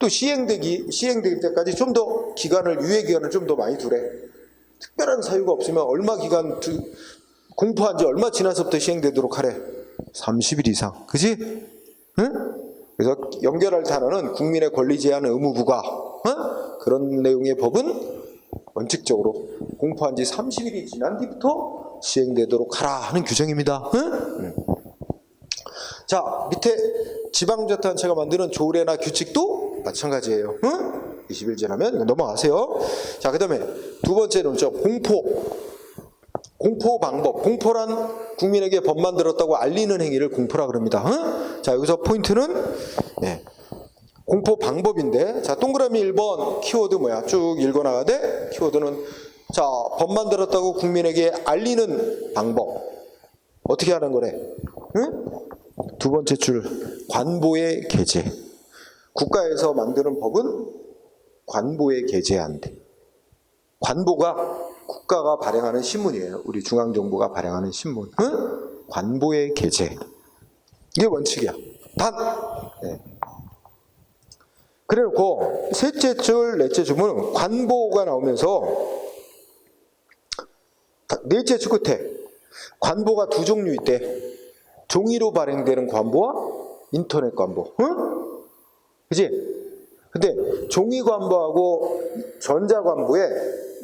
또 시행될 때까지 좀 더 기간을 유예 기간을 좀 더 많이 두래. 특별한 사유가 없으면 얼마 기간 공포한 지 얼마 지나서부터 시행되도록 하래. 30일 이상. 그지? 응? 그래서 연결할 단어는 국민의 권리 제한 의무 부과. 응? 그런 내용의 법은 원칙적으로 공포한 지 30일이 지난 뒤부터 시행되도록 하라 하는 규정입니다. 응? 자, 밑에 지방자치단체가 만드는 조례나 규칙도 마찬가지예요. 응? 20일 지나면 넘어가세요. 자, 그 다음에 두 번째는 공포 방법. 공포란 국민에게 법 만들었다고 알리는 행위를 공포라 그럽니다. 응? 자, 여기서 포인트는 공포 방법인데 자, 동그라미 1번 키워드 뭐야? 쭉 읽어나가되 키워드는 자, 법 만들었다고 국민에게 알리는 방법. 어떻게 하는 거래? 응? 두 번째 줄 관보의 게재. 국가에서 만드는 법은 관보에 게재한대. 관보가 국가가 발행하는 신문이에요. 우리 중앙정부가 발행하는 신문. 응? 관보의 게재. 이게 원칙이야. 단. 네. 그래놓고 셋째 줄, 넷째 줄은 관보가 나오면서 넷째 줄 끝에 관보가 두 종류 있대. 종이로 발행되는 관보와 인터넷 관보. 응? 그치? 근데 종이 관보하고 전자 관보에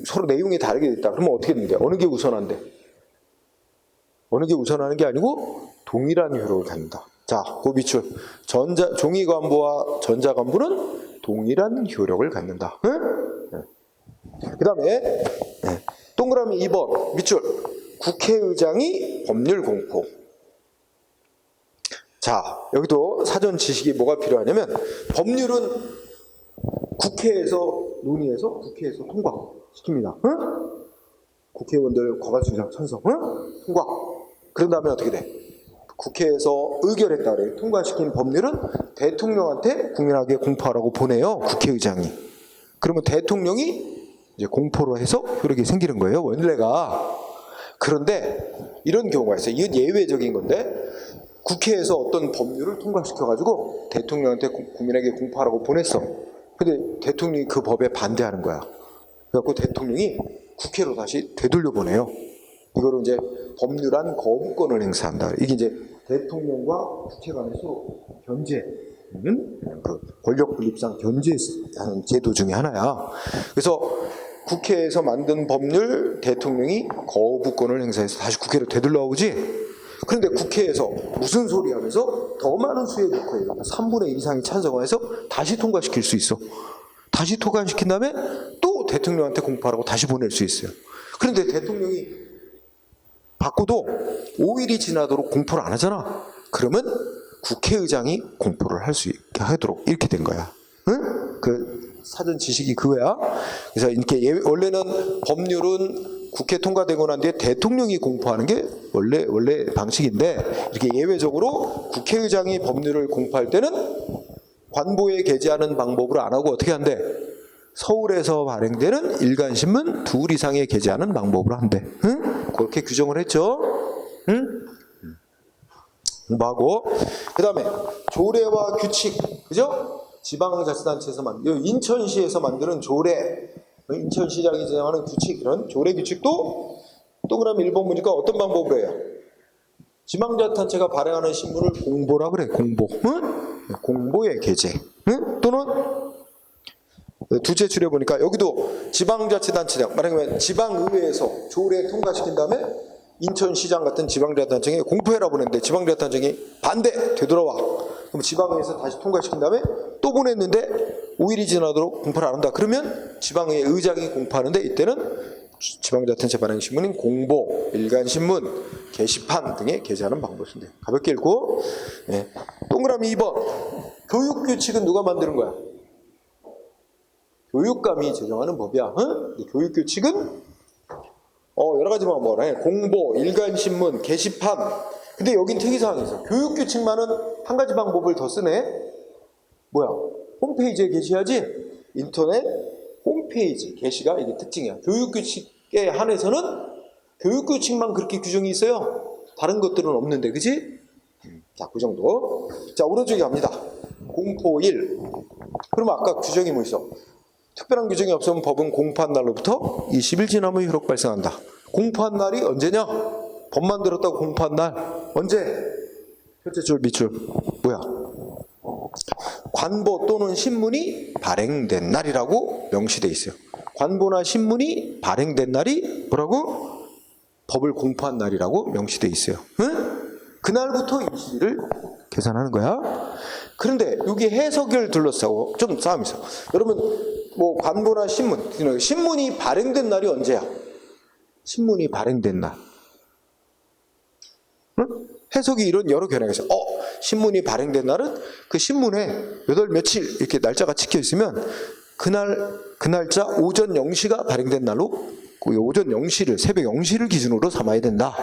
서로 내용이 다르게 있다. 그러면 어떻게 되는데? 어느 게 우선한데? 어느 게 우선하는 게 아니고 동일한 효력을 갖는다. 자, 그 밑줄. 종이 관보와 전자 관보는 동일한 효력을 갖는다. 응? 네. 그 다음에 동그라미 2번 밑줄. 국회의장이 법률 공포. 자, 여기도 사전 지식이 뭐가 필요하냐면 법률은 국회에서 논의해서 국회에서 통과시킵니다. 응? 국회의원들 과반수이상 찬성. 응? 통과. 그런 다음에 어떻게 돼? 국회에서 의결했다 그래. 통과시킨 법률은 대통령한테 국민에게 공포하라고 보내요. 국회의장이. 그러면 대통령이 이제 공포로 해서 효력이 생기는 거예요. 원래가. 그런데 이런 경우가 있어요. 이건 예외적인 건데 국회에서 어떤 법률을 통과시켜가지고 대통령한테 국민에게 공포하라고 보냈어. 근데 대통령이 그 법에 반대하는 거야. 그래갖고 대통령이 국회로 다시 되돌려 보내요. 이거를 이제 법률안 거부권을 행사한다. 이게 이제 대통령과 국회 간의 서로 견제는 그 권력 분립상 견제하는 제도 중에 하나야. 그래서 국회에서 만든 법률 대통령이 거부권을 행사해서 다시 국회로 되돌아오지. 그런데 국회에서 무슨 소리 하면서 더 많은 수의 국회에 3분의 1 이상이 찬성을 해서 다시 통과시킬 수 있어. 다시 통과시킨 다음에 또 대통령한테 공포하라고 다시 보낼 수 있어요. 그런데 대통령이 바꿔도 5일이 지나도록 공포를 안 하잖아. 그러면 국회의장이 공포를 할 수 있게 하도록 이렇게 된 거야. 응? 그 사전 지식이 그거야. 그래서 이렇게 원래는 법률은 국회 통과되고 난 뒤에 대통령이 공포하는 게 원래 방식인데, 이렇게 예외적으로 국회의장이 법률을 공포할 때는 관보에 게재하는 방법으로 안 하고 어떻게 한대? 서울에서 발행되는 일간신문 2 이상에 게재하는 방법으로 한대. 응? 그렇게 규정을 했죠. 응? 공부하고. 그 다음에 조례와 규칙, 그죠? 지방자치단체에서 인천시에서 만드는 조례, 인천시장이 제정하는 규칙, 이런 조례 규칙도 동그라미 1번 보니까 어떤 방법으로 해요? 지방자치단체가 발행하는 신문을 공보라 그래. 공보. 응? 공보에 게재. 응? 또는 두째 줄에 보니까 여기도 지방자치단체장, 말하면 지방의회에서 조례 통과시킨 다음에 인천시장 같은 지방자치단체장에 공포해라 보냈는데 지방자치단체장이 반대, 되돌아와. 그럼 지방의회에서 다시 통과시킨 다음에 또 보냈는데 5일이 지나도록 공포를 안 한다. 그러면 지방의회 의장이 공포하는데, 이때는 지방자치단체 발행 신문인 공보, 일간신문, 게시판 등에 게재하는 방법을 쓴대. 가볍게 읽고. 네. 동그라미 2번. 교육규칙은 누가 만드는 거야? 교육감이 제정하는 법이야. 응? 교육규칙은 여러 가지 방법을 해. 공보, 일간신문, 게시판. 근데 여긴 특이사항이 있어. 교육규칙만은 한 가지 방법을 더 쓰네. 뭐야? 홈페이지에 게시하지? 인터넷 홈페이지 게시가 이게 특징이야. 교육규칙에 한해서는 교육규칙만 그렇게 규정이 있어요. 다른 것들은 없는데, 그지? 자, 그 정도. 자, 오른쪽에 갑니다. 공포일. 그러면 아까 규정이 뭐 있어? 특별한 규정이 없으면 법은 공포한 날로부터 20일 지나면 효력 발생한다. 공포한 날이 언제냐? 법 만들었다고 공포한 날. 언제? 첫째 줄 밑줄. 뭐야? 관보 또는 신문이 발행된 날이라고 명시되어 있어요. 관보나 신문이 발행된 날이 뭐라고? 법을 공포한 날이라고 명시되어 있어요. 응? 그날부터 20일을 계산하는 거야. 그런데 여기 해석을 둘러싸고 좀 싸움이 있어. 여러분, 뭐 관보나 신문이 발행된 날이 언제야? 신문이 발행된 날. 응? 해석이 이런 여러 견해가 있어요. 신문이 발행된 날은 그 신문에 몇 월 며칠 이렇게 날짜가 찍혀 있으면 그 날짜 오전 0시가 발행된 날로 그 오전 0시를, 새벽 0시를 기준으로 삼아야 된다.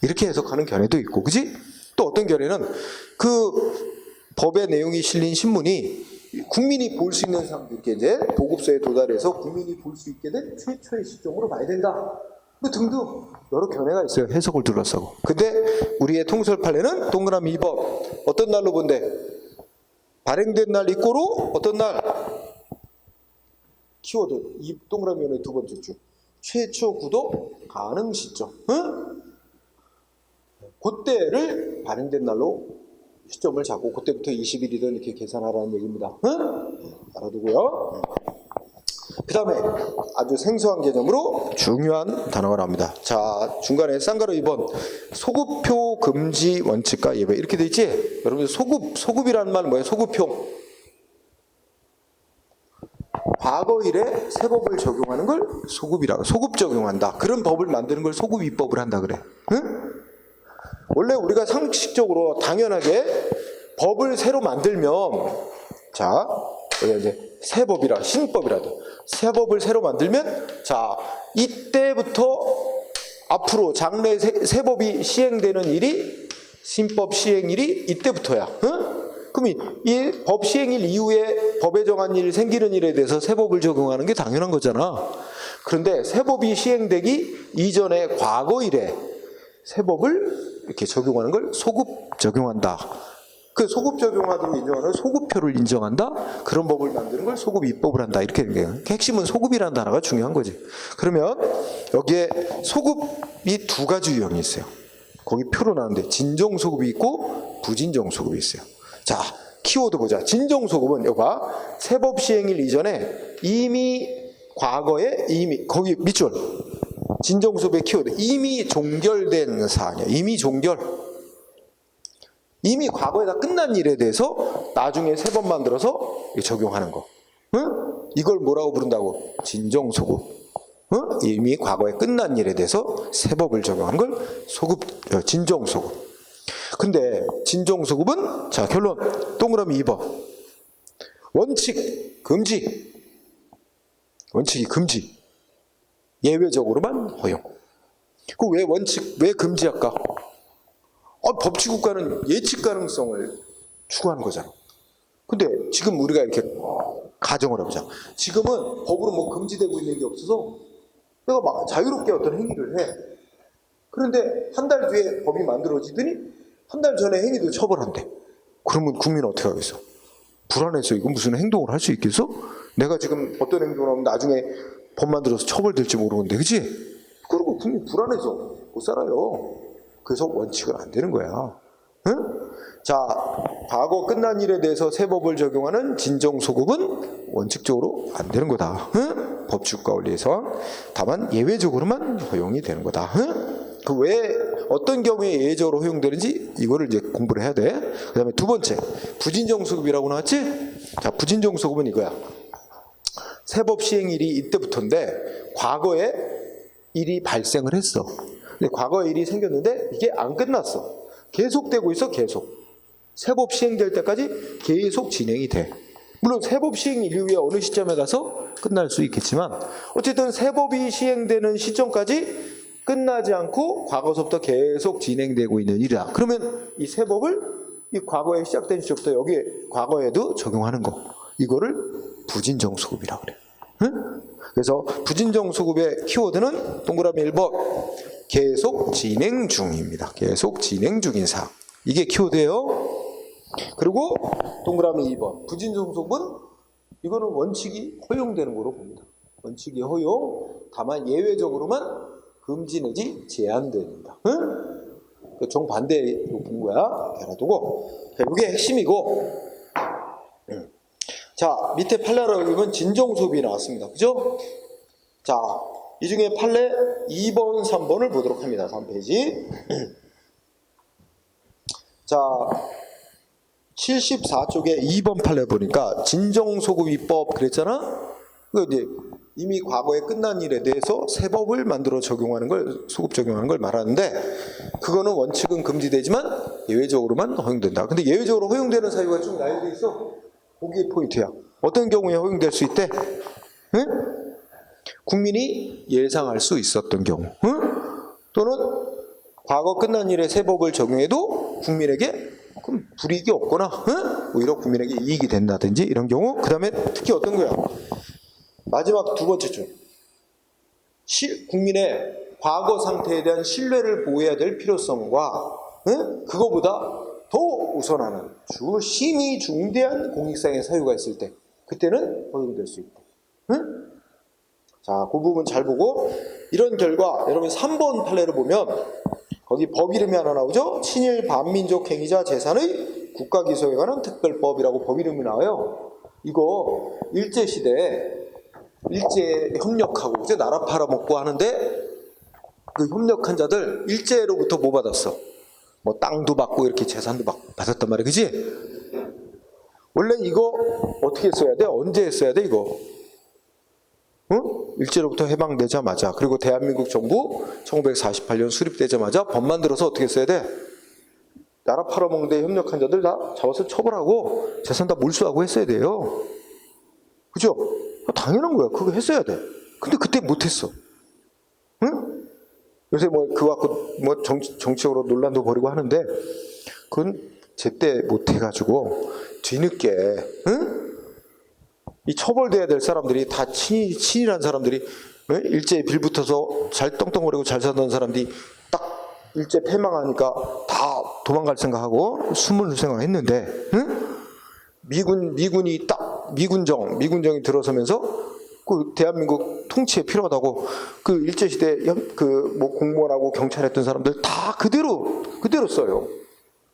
이렇게 해석하는 견해도 있고, 그지? 또 어떤 견해는 그 법의 내용이 실린 신문이 국민이 볼 수 있는 사람들께 이제 보급소에 도달해서 국민이 볼 수 있게 된 최초의 시점으로 봐야 된다. 등등 여러 견해가 있어요. 해석을 둘러싸고. 근데 우리의 통설 판례는 동그라미 2번. 어떤 날로 본대? 발행된 날 이꼬로 어떤 날? 키워드 이 동그라미 안에 두 번째 줄. 최초 구독 가능 시점. 응? 그때를 발행된 날로 시점을 잡고 그때부터 20일이든 이렇게 계산하라는 얘기입니다. 응? 알아두고요. 그 다음에 아주 생소한 개념으로 중요한 단어가 나옵니다. 자, 중간에 쌍가루 2번 소급표 금지 원칙과 예배 이렇게 돼 있지? 여러분 소급이라는 말 뭐예요? 소급표. 과거 일에 새 법을 적용하는 걸 소급이라고, 소급 적용한다. 그런 법을 만드는 걸 소급 입법을 한다 그래. 응? 원래 우리가 상식적으로 당연하게 법을 새로 만들면, 자, 우리가 이제 새 법이라, 신법이라도 새 법을 새로 만들면, 자, 이때부터 앞으로 장래 새 법이 시행되는 일이, 신법 시행일이 이때부터야. 응? 그럼 이 법 시행일 이후에 법에 정한 일, 생기는 일에 대해서 새 법을 적용하는 게 당연한 거잖아. 그런데 새 법이 시행되기 이전에 과거 일에 새 법을 이렇게 적용하는 걸 소급 적용한다. 그 소급 적용하도록 인정하는 소급표를 인정한다? 그런 법을 만드는 걸 소급 입법을 한다. 이렇게 되는 거예요. 핵심은 소급이라는 단어가 중요한 거지. 그러면 여기에 소급이 두 가지 유형이 있어요. 거기 표로 나오는데 진정 소급이 있고 부진정 소급이 있어요. 자, 키워드 보자. 진정 소급은 여기 봐. 세법 시행일 이전에 이미 과거에 거기 밑줄. 진정 소급의 키워드. 이미 종결된 사안이야. 이미 종결. 이미 과거에 다 끝난 일에 대해서 나중에 세법 만들어서 적용하는 거. 응? 이걸 뭐라고 부른다고? 진정 소급. 응? 이미 과거에 끝난 일에 대해서 세법을 적용하는 걸 진정 소급. 근데 진정 소급은 자, 결론 동그라미 2번. 원칙 금지. 원칙이 금지. 예외적으로만 허용. 그 왜 원칙 왜 금지할까? 법치국가는 예측 가능성을 추구하는 거잖아. 근데 지금 우리가 이렇게 가정을 해보자. 지금은 법으로 뭐 금지되고 있는 게 없어서 내가 막 자유롭게 어떤 행위를 해. 그런데 한 달 뒤에 법이 만들어지더니 한 달 전에 행위도 처벌한대. 그러면 국민은 어떻게 하겠어? 불안해서 이거 무슨 행동을 할 수 있겠어? 내가 지금 어떤 행동을 하면 나중에 법 만들어서 처벌될지 모르는데, 그치? 그리고 국민 불안해서 못 살아요. 그래서 원칙은 안 되는 거야. 응? 자, 과거 끝난 일에 대해서 세법을 적용하는 진정소급은 원칙적으로 안 되는 거다. 응? 법치국가 원리에서. 다만 예외적으로만 허용이 되는 거다. 응? 그 왜 어떤 경우에 예외적으로 허용되는지 이거를 이제 공부를 해야 돼. 그 다음에 두 번째, 부진정소급이라고 나왔지? 자, 부진정소급은 이거야. 세법 시행일이 이때부터인데 과거에 일이 발생을 했어. 근데 과거에 일이 생겼는데 이게 안 끝났어. 계속되고 있어. 계속. 세법 시행될 때까지 계속 진행이 돼. 물론 세법 시행 이후에 어느 시점에 가서 끝날 수 있겠지만 어쨌든 세법이 시행되는 시점까지 끝나지 않고 과거서부터 계속 진행되고 있는 일이다. 그러면 이 세법을 이 과거에 시작된 시점부터 여기 과거에도 적용하는 거. 이거를 부진정소급이라고 그래. 응? 그래서 부진정소급의 키워드는 동그라미 1번 계속 진행 중입니다. 계속 진행 중인 사항. 이게 키워드예요. 그리고 동그라미 2번 부진정소급은 이거는 원칙이 허용되는 거로 봅니다. 원칙이 허용, 다만 예외적으로만 금지 내지 제한됩니다. 응? 정반대로 본 거야. 알아두고. 이게 핵심이고. 자, 밑에 판례로 보면 진정소급이 나왔습니다. 그죠? 자, 이 중에 판례 2번, 3번을 보도록 합니다. 3페이지. 자, 74쪽에 2번 판례 보니까 진정소급 입법 그랬잖아? 그 이제 이미 과거에 끝난 일에 대해서 세법을 만들어 적용하는 걸, 소급 적용하는 걸 말하는데, 그거는 원칙은 금지되지만 예외적으로만 허용된다. 근데 예외적으로 허용되는 사유가 좀 나열돼 있어. 거기에 포인트야. 어떤 경우에 허용될 수 있대? 응? 국민이 예상할 수 있었던 경우. 응? 또는 과거 끝난 일에 세법을 적용해도 국민에게 그럼 불이익이 없거나 응? 오히려 국민에게 이익이 된다든지 이런 경우. 그 다음에 특히 어떤 거야? 마지막 두 번째 줄. 국민의 과거 상태에 대한 신뢰를 보호해야 될 필요성과 응? 그거보다 더 우선하는 심히 중대한 공익상의 사유가 있을 때 그때는 허용될 수 있다. 응? 자, 그 부분 잘 보고 이런 결과 여러분 3번 판례를 보면 거기 법 이름이 하나 나오죠? 친일 반민족 행위자 재산의 국가기소에 관한 특별법이라고 법 이름이 나와요. 이거 일제시대에 일제 협력하고 이제 나라 팔아먹고 하는데 그 협력한 자들 일제로부터 뭐 받았어? 뭐 땅도 받고 이렇게 재산도 받았단 말이야. 그지? 원래 이거 어떻게 써야 돼? 언제 써야 돼 이거? 응? 일제로부터 해방되자마자, 그리고 대한민국 정부 1948년 수립되자마자 법 만들어서 어떻게 써야 돼? 나라 팔아먹는 데 협력한 자들 다 잡아서 처벌하고 재산 다 몰수하고 했어야 돼요. 그죠? 당연한 거야. 그거 했어야 돼. 근데 그때 못했어. 응? 요새 뭐 그거 갖고 뭐 정치적으로 논란도 벌이고 하는데 그건 제때 못해가지고 뒤늦게 응? 이 처벌돼야 될 사람들이 다 친일한 사람들이 응? 일제에 빌붙어서 잘 떵떵거리고 잘 살던 사람들이 딱 일제 패망하니까 다 도망갈 생각하고 숨을 생각했는데, 응? 미군정이 들어서면서 그 대한민국 통치에 필요하다고 그 일제시대 뭐 공무원하고 경찰했던 사람들 다 그대로 써요.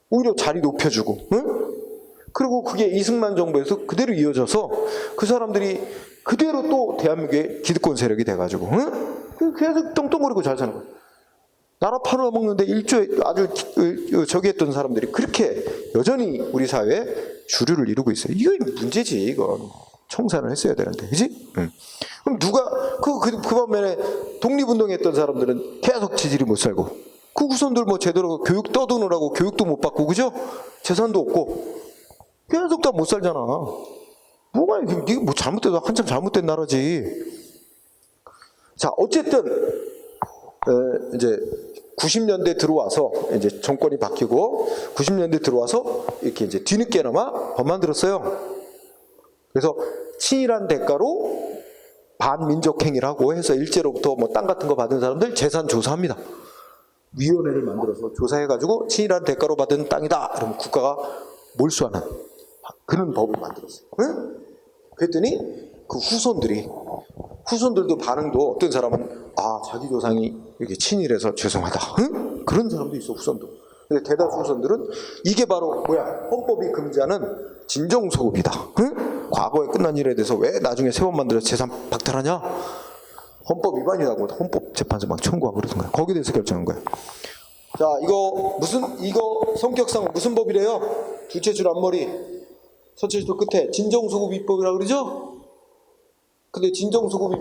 오히려 자리 높여주고, 응? 그리고 그게 이승만 정부에서 그대로 이어져서 그 사람들이 그대로 또 대한민국의 기득권 세력이 돼가지고, 응? 계속 똥똥거리고 잘 사는 거예요. 나라 팔아먹는데 일조에 아주 저기 했던 사람들이 그렇게 여전히 우리 사회에 주류를 이루고 있어요. 이거 문제지, 이건. 청산을 했어야 되는데, 그지? 응. 그럼 누가, 그 반면에 독립운동했던 사람들은 계속 지지리 못 살고, 그 후손들 뭐 제대로 교육 떠드느라고 교육도 못 받고, 그죠? 재산도 없고, 계속 다 못 살잖아. 뭐가, 이게 뭐 잘못돼도 한참 잘못된 나라지. 자, 어쨌든, 이제 90년대 들어와서, 이제 정권이 바뀌고, 90년대 들어와서, 이렇게 이제 뒤늦게나마 법 만들었어요. 그래서 친일한 대가로 반민족 행위를 하고 해서 일제로부터 뭐 땅 같은 거 받은 사람들 재산 조사합니다. 위원회를 만들어서 조사해가지고 친일한 대가로 받은 땅이다. 그러면 국가가 몰수하는 그런 법을 만들었어요. 응? 그랬더니 그 후손들도 반응도 어떤 사람은 자기 조상이 이렇게 친일해서 죄송하다. 응? 그런 사람도 있어, 후손도. 근데 대다수 후손들은 이게 바로 헌법이 금지하는 진정소급이다. 응? 과거에 끝난 일에 대해서 왜 나중에 새 법 만들어서 재산 박탈하냐? 헌법 위반이라고 헌법재판소 막 청구하고 그러던 거야. 거기에 대해서 결정한 거야. 자, 이거 성격상 무슨 법이래요? 둘째 줄 앞머리, 첫째 줄 끝에 진정소급 입법이라고 그러죠? 근데 진정소급은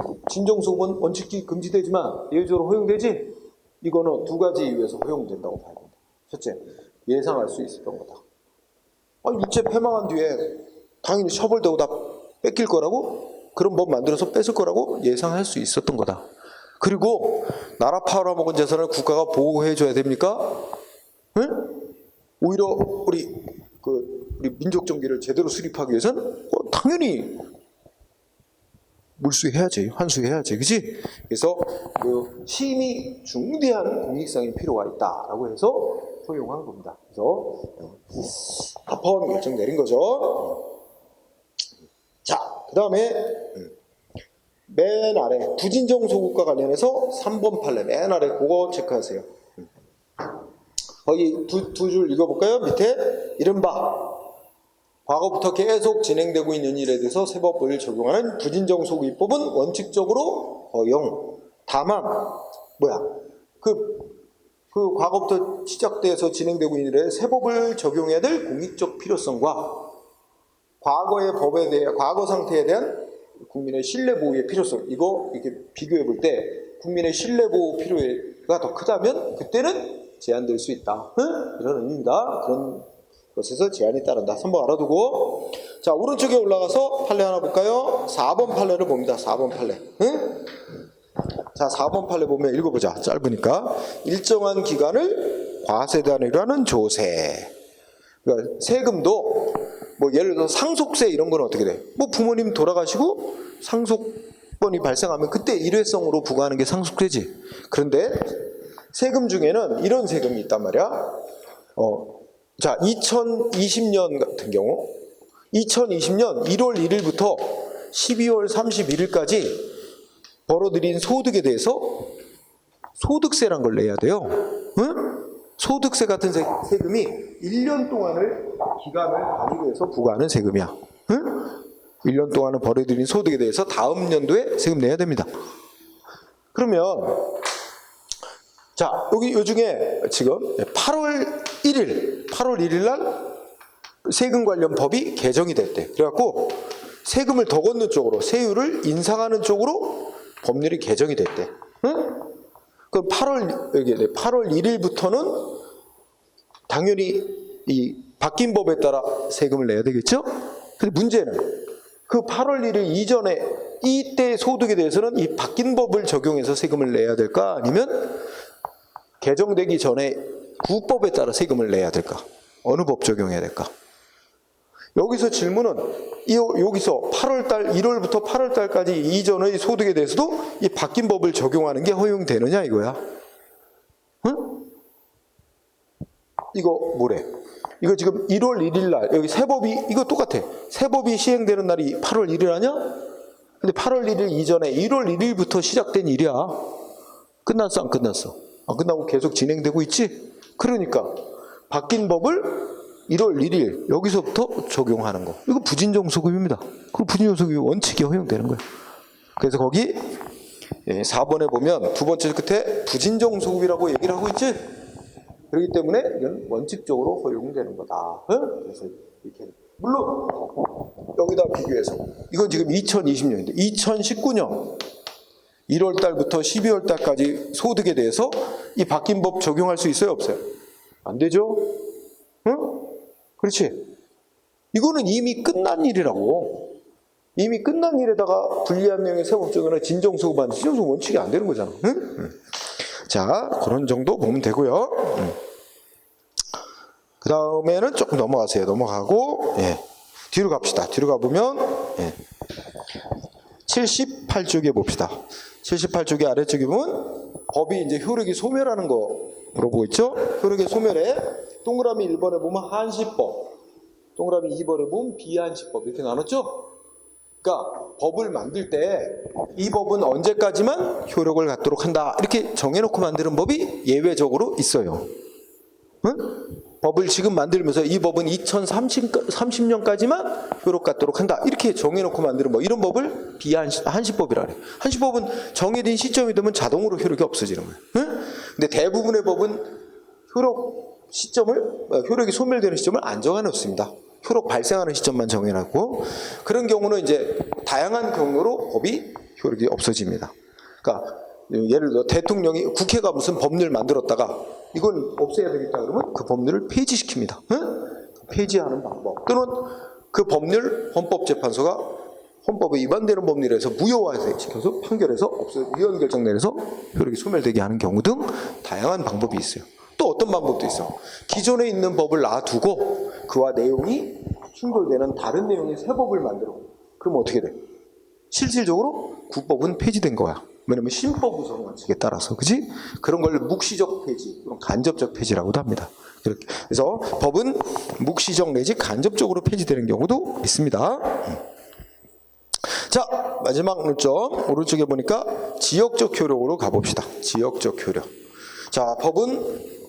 원칙적으로 금지되지만 예외적으로 허용되지? 이거는 두 가지 이유에서 허용된다고 봐야 된다. 첫째, 예상할 수 있었던 거다. 일제 패망한 뒤에 당연히 처벌되고 다 뺏길 거라고, 그런 법 만들어서 뺏을 거라고 예상할 수 있었던 거다. 그리고 나라 팔아먹은 재산을 국가가 보호해줘야 됩니까? 응? 오히려 우리 민족 정기를 제대로 수립하기 위해서는 당연히 물수해야지, 환수해야지, 그지? 그래서 그 심히 중대한 공익성이 필요가 있다라고 해서 허용한 겁니다. 그래서 합헌 결정 내린 거죠. 자, 그 다음에 맨 아래 부진정 소급과 관련해서 3번 판례 맨 아래 그거 체크하세요. 거기 두 줄 읽어볼까요? 밑에 이른바 과거부터 계속 진행되고 있는 일에 대해서 세법을 적용하는 부진정 소급 입법은 원칙적으로 허용. 다만 그 과거부터 시작돼서 진행되고 있는 일에 세법을 적용해야 될 공익적 필요성과 과거의 법에 대해 과거 상태에 대한 국민의 신뢰 보호의 필요성, 이거 이렇게 비교해 볼 때 국민의 신뢰 보호 필요가 더 크다면 그때는 제한될 수 있다. 이런 의미입니다. 그런 것에서 제한이 따른다. 3번 알아두고, 자, 오른쪽에 올라가서 판례 하나 볼까요? 4번 판례를 봅니다. 4번 판례. 자, 4번 판례 보면 읽어보자. 짧으니까. 일정한 기간을 과세단위로 하는 조세. 그러니까 세금도 뭐 예를 들어서 상속세 이런 건 어떻게 돼? 뭐 부모님 돌아가시고 상속번이 발생하면 그때 일회성으로 부과하는 게 상속세지. 그런데 세금 중에는 이런 세금이 있단 말이야. 자, 2020년 같은 경우 2020년 1월 1일부터 12월 31일까지 벌어들인 소득에 대해서 소득세란 걸 내야 돼요. 응? 소득세 같은 세금이 1년 동안을 기간을 단위로 해서 부과하는 세금이야. 응? 1년 동안은 벌어들인 소득에 대해서 다음 연도에 세금 내야 됩니다. 그러면 자, 여기 요중에 지금 8월 1일 날 세금 관련 법이 개정이 됐대. 그래갖고 세금을 더 걷는 쪽으로, 세율을 인상하는 쪽으로 법률이 개정이 됐대. 응? 그럼 8월 1일부터는 당연히 이 바뀐 법에 따라 세금을 내야 되겠죠? 근데 문제는 그 8월 1일 이전에 이때 소득에 대해서는 이 바뀐 법을 적용해서 세금을 내야 될까? 아니면 개정되기 전에 구법에 따라 세금을 내야 될까? 어느 법 적용해야 될까? 여기서 질문은 여기서 1월부터 8월달까지 이전의 소득에 대해서도 이 바뀐 법을 적용하는 게 허용되느냐 이거야. 응? 이거 뭐래? 이거 지금 1월 1일 날 여기 세법이 이거 똑같아. 세법이 시행되는 날이 8월 1일 아니야? 근데 8월 1일 이전에 1월 1일부터 시작된 일이야. 끝났어 안 끝났어? 안 끝나고 계속 진행되고 있지? 그러니까 바뀐 법을 1월 1일 여기서부터 적용하는 거. 이거 부진정소급입니다. 그리고 부진정소급이 원칙이 허용되는 거예요. 그래서 거기 4번에 보면 두 번째 끝에 부진정소급이라고 얘기를 하고 있지? 그렇기 때문에 이건 원칙적으로 허용되는 거다. 그래서 이렇게 물론 여기다 비교해서 이건 지금 2020년인데 2019년 1월 달부터 12월 달까지 소득에 대해서 이 바뀐 법 적용할 수 있어요, 없어요? 안 되죠? 응? 그렇지? 이거는 이미 끝난 일이라고. 이미 끝난 일에다가 불리한 내용의 세법 적용이나 진정소급하는 진정소급 원칙이 안 되는 거잖아. 응? 자, 그런 정도 보면 되고요. 그 다음에는 조금 넘어가세요. 넘어가고 뒤로 갑시다. 뒤로 가보면 78쪽에 봅시다. 78쪽의 아래쪽에 보면 법이 이제 효력이 소멸하는 거 물어보고 있죠. 효력의 소멸에 동그라미 1번에 보면 한시법, 동그라미 2번에 보면 비한시법 이렇게 나눴죠. 그러니까 법을 만들 때 이 법은 언제까지만 효력을 갖도록 한다 이렇게 정해놓고 만드는 법이 예외적으로 있어요. 응? 법을 지금 만들면서 이 법은 2030년까지만 효력 갖도록 한다 이렇게 정해놓고 만드는 법, 이런 법을 비한시법이라 그래요. 한시법은 정해진 시점이 되면 자동으로 효력이 없어지는 거예요. 응? 근데 대부분의 법은 효력이 소멸되는 시점을 안 정해놓습니다. 효력 발생하는 시점만 정해놨고, 그런 경우는 이제 다양한 경로로 법이 효력이 없어집니다. 그러니까 예를 들어 대통령이, 국회가 무슨 법률 만들었다가 이건 없애야 되겠다 그러면 그 법률을 폐지시킵니다. 응? 폐지하는 방법, 또는 그 법률 헌법재판소가 헌법에 위반되는 법률에서 무효화시켜서 판결해서 위헌 결정 내려서 효력이 소멸되게 하는 경우 등 다양한 방법이 있어요. 또 어떤 방법도 있어. 기존에 있는 법을 놔두고 그와 내용이 충돌되는 다른 내용의 새 법을 만들어. 그럼 어떻게 돼? 실질적으로 국법은 폐지된 거야. 왜냐면 신법 구성 원칙에 따라서, 그지? 그런 걸 묵시적 폐지, 간접적 폐지라고도 합니다. 그래서 법은 묵시적 내지 간접적으로 폐지되는 경우도 있습니다. 자, 마지막 물점 오른쪽에 보니까 지역적 효력으로 가봅시다. 지역적 효력. 자, 법은,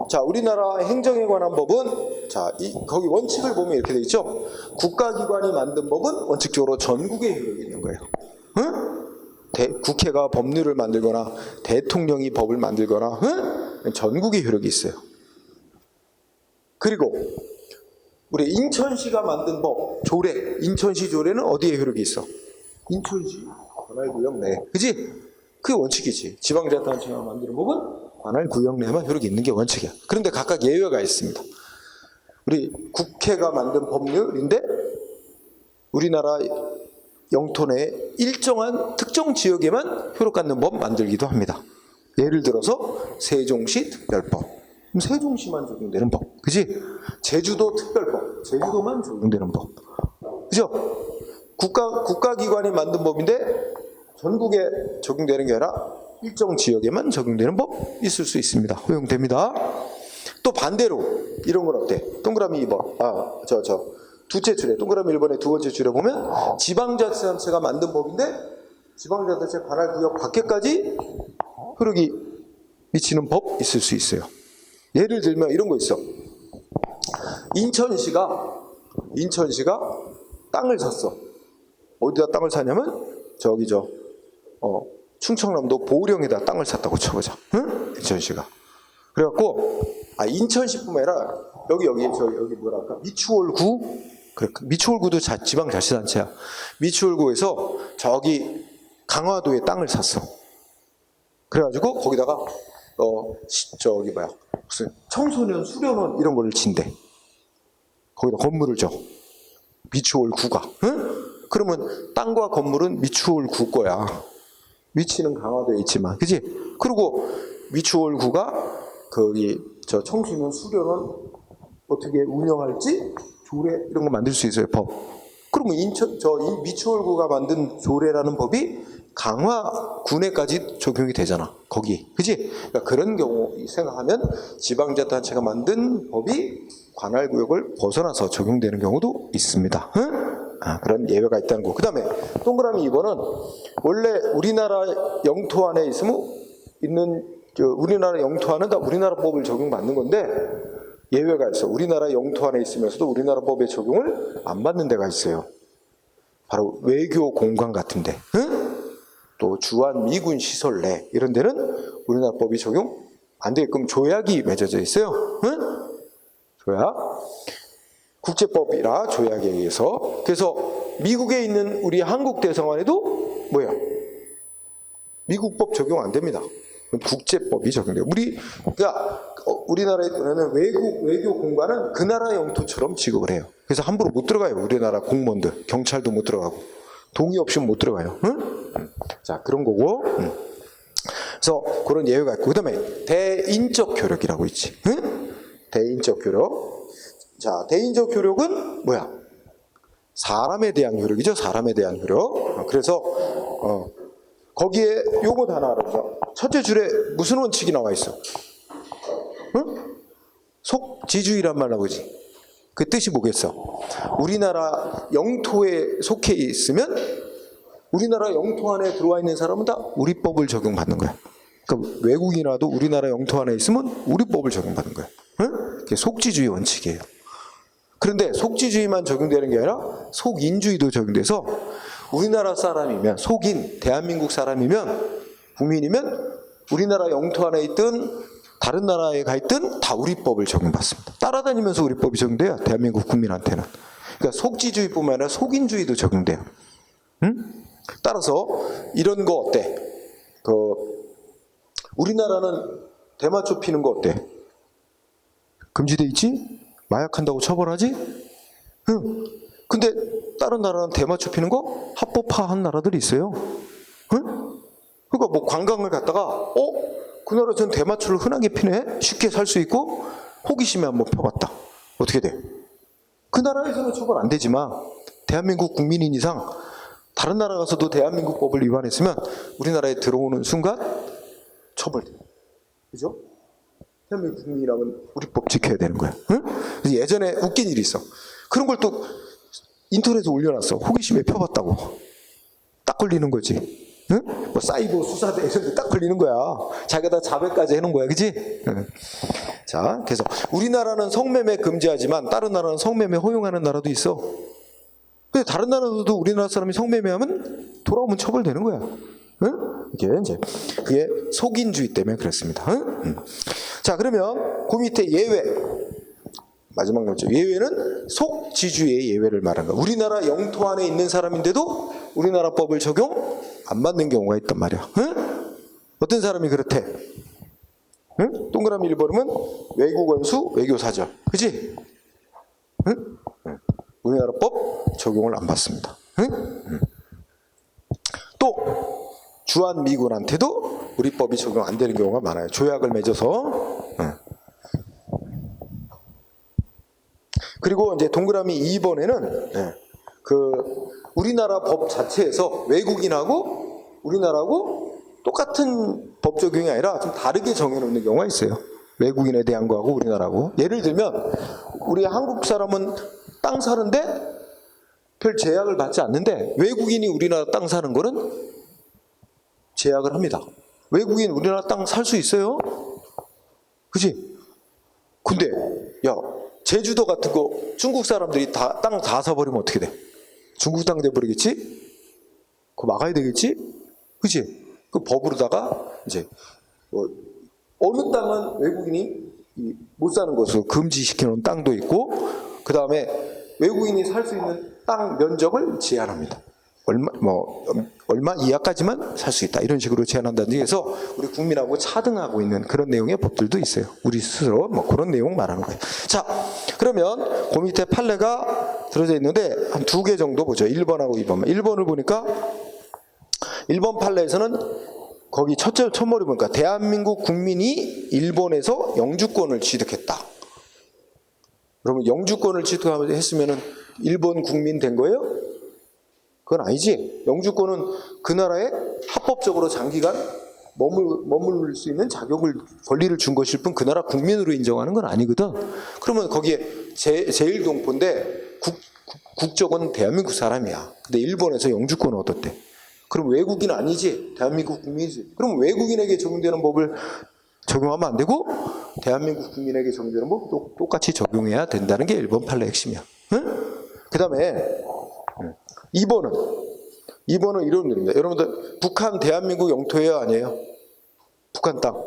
자, 우리나라 행정에 관한 법은, 자, 거기 원칙을 보면 이렇게 돼 있죠. 국가기관이 만든 법은 원칙적으로 전국에 효력이 있는 거예요. 응? 국회가 법률을 만들거나 대통령이 법을 만들거나 전국에 효력이 있어요. 그리고 우리 인천시가 만든 법, 조례, 인천시 조례는 어디에 효력이 있어? 인천시 관할구역 내에, 그지? 그게 원칙이지. 지방자치단체가 만드는 법은 관할구역 내에만 효력이 있는 게 원칙이야. 그런데 각각 예외가 있습니다. 우리 국회가 만든 법률인데 우리나라 영토 내 일정한 특정 지역에만 효력 갖는 법 만들기도 합니다. 예를 들어서 세종시 특별법, 세종시만 적용되는 법, 그지? 제주도 특별법, 제주도만 적용되는 법, 그죠? 국가기관이 만든 법인데 전국에 적용되는 게 아니라 일정 지역에만 적용되는 법 있을 수 있습니다. 허용됩니다. 또 반대로 이런 건 어때? 동그라미 2번, 두째 줄에, 동그라미 1번의 두 번째 줄에 보면 지방자치단체가 만든 법인데 지방자치단체 관할구역 밖에까지 효력이 미치는 법 있을 수 있어요. 예를 들면 이런 거 있어. 인천시가 땅을 샀어. 어디다 땅을 사냐면 충청남도 보령에다 땅을 샀다고 쳐보자. 응? 인천시가. 그래갖고 인천시뿐만 아니라 여기 뭐랄까, 미추홀구. 그래, 미추홀구도 지방자치단체야. 미추홀구에서 저기 강화도에 땅을 샀어. 그래가지고 거기다가 무슨 청소년 수련원 이런 걸 진대. 거기다 건물을 줘. 미추홀구가. 응? 그러면 땅과 건물은 미추홀구 거야. 위치는 강화도에 있지만, 그지? 그리고 미추홀구가 청소년 수련원 어떻게 운영할지 조례 이런 거 만들 수 있어요, 법. 그러면 미추홀구가 만든 조례라는 법이 강화군에까지 적용이 되잖아. 거기. 그지? 그러니까 그런 경우 생각하면 지방자치단체가 만든 법이 관할구역을 벗어나서 적용되는 경우도 있습니다. 응? 그런 예외가 있다는 거. 그 다음에 동그라미 2번은 원래 우리나라 영토 안에 우리나라 영토 안은 다 우리나라 법을 적용받는 건데 예외가 있어. 우리나라 영토 안에 있으면서도 우리나라 법의 적용을 안 받는 데가 있어요. 바로 외교 공간 같은데, 응? 또 주한 미군 시설 내 이런 데는 우리나라 법이 적용 안 되게끔 조약이 맺어져 있어요. 응? 조약. 국제법이라 조약에 의해서. 그래서 미국에 있는 우리 한국 대사관에도 뭐야? 미국법 적용 안 됩니다. 국제법이 적용돼요. 그러니까 우리나라에는 외교 공간은 그 나라 영토처럼 취급을 해요. 그래서 함부로 못 들어가요. 우리나라 공무원들, 경찰도 못 들어가고 동의 없이는 못 들어가요. 응? 자, 그런 거고. 그래서 그런 예외가 있고, 그다음에 대인적 효력이라고 있지. 응? 대인적 효력. 자, 대인적 효력은 뭐야? 사람에 대한 효력이죠. 사람에 대한 효력. 그래서 거기에 요거 다 나와요. 첫째 줄에 무슨 원칙이 나와 있어? 응? 속지주의란 말 나오지. 그 뜻이 뭐겠어? 우리나라 영토에 속해 있으면 우리나라 영토 안에 들어와 있는 사람은 다 우리 법을 적용받는 거야. 그러니까 외국인이라도 우리나라 영토 안에 있으면 우리 법을 적용받는 거야. 응? 그게 속지주의 원칙이에요. 그런데 속지주의만 적용되는 게 아니라 속인주의도 적용돼서 우리나라 사람이면, 속인 대한민국 사람이면, 국민이면 우리나라 영토 안에 있든 다른 나라에 가 있든 다 우리 법을 적용받습니다. 따라다니면서 우리 법이 적용돼요. 대한민국 국민한테는. 그러니까 속지주의뿐만 아니라 속인주의도 적용돼요. 응? 따라서 이런 거 어때? 우리나라는 대마초 피는 거 어때? 금지돼 있지? 마약한다고 처벌하지? 응. 근데 다른 나라는 대마초 피는 거 합법화한 나라들이 있어요. 응? 그러니까 뭐 관광을 갔다가 그 나라 전 대마초를 흔하게 피네? 쉽게 살 수 있고 호기심에 한번 펴봤다. 어떻게 돼? 그 나라에서는 처벌 안 되지만 대한민국 국민인 이상 다른 나라 가서도 대한민국 법을 위반했으면 우리나라에 들어오는 순간 처벌돼. 그죠? 대한민국 국민이라면 우리 법 지켜야 되는 거야. 응? 그래서 예전에 웃긴 일이 있어. 그런 걸 또 인터넷에 올려놨어. 호기심에 펴봤다고. 딱 걸리는 거지. 응? 뭐 사이버 수사대 이런 데 딱 걸리는 거야. 자기가 다 자백까지 해놓은 거야. 그지? 응. 자, 그래서 우리나라는 성매매 금지하지만 다른 나라는 성매매 허용하는 나라도 있어. 근데 다른 나라도 우리나라 사람이 성매매하면 돌아오면 처벌되는 거야. 응? 이게 이제 그게 속인주의 때문에 그렇습니다. 응? 자, 그러면 그 밑에 예외. 마지막 문제. 예외는 속지주의 예외를 말한 거야. 우리나라 영토 안에 있는 사람인데도 우리나라 법을 적용 안 받는 경우가 있단 말이야. 응? 어떤 사람이 그렇대? 응? 동그라미 1번이면 외국원수 외교사절. 그치? 응? 우리나라 법 적용을 안 받습니다. 응? 또 주한 미군한테도 우리 법이 적용 안 되는 경우가 많아요. 조약을 맺어서. 그리고 이제 동그라미 2번에는 우리나라 법 자체에서 외국인하고 우리나라하고 똑같은 법 적용이 아니라 좀 다르게 정해놓는 경우가 있어요. 외국인에 대한 거하고 우리나라하고. 예를 들면 우리 한국 사람은 땅 사는데 별 제약을 받지 않는데 외국인이 우리나라 땅 사는 거는 제약을 합니다. 외국인 우리나라 땅 살 수 있어요? 그치? 근데 야, 제주도 같은 거 중국 사람들이 땅 다 사버리면 어떻게 돼? 중국 땅 돼버리겠지? 그거 막아야 되겠지? 그치? 그 법으로다가 이제 어느 땅은 외국인이 못 사는 것으로 금지시켜놓은 땅도 있고, 그 다음에 외국인이 살 수 있는 땅 면적을 제한합니다. 얼마 이하까지만 살 수 있다. 이런 식으로 제한한다는 얘기에서 우리 국민하고 차등하고 있는 그런 내용의 법들도 있어요. 우리 스스로 그런 내용 말하는 거예요. 자, 그러면 그 밑에 판례가 들어져 있는데 한 2개 정도 보죠. 1번하고 2번만. 1번을 보니까 1번 판례에서는 거기 첫머리 보니까 대한민국 국민이 일본에서 영주권을 취득했다. 그러면 영주권을 취득했으면 일본 국민 된 거예요? 그건 아니지. 영주권은 그 나라에 합법적으로 장기간 머물 수 있는 자격을, 권리를 준 것일 뿐 그 나라 국민으로 인정하는 건 아니거든. 그러면 거기에 제1동포인데 국적은 대한민국 사람이야. 근데 일본에서 영주권을 얻었대. 그럼 외국인 아니지. 대한민국 국민이지. 그럼 외국인에게 적용되는 법을 적용하면 안 되고 대한민국 국민에게 적용되는 법 똑같이 적용해야 된다는 게 1번 판례 핵심이야. 응? 그 다음에 2번은 이런 겁니다. 여러분들 북한 대한민국 영토예요, 아니에요? 북한 땅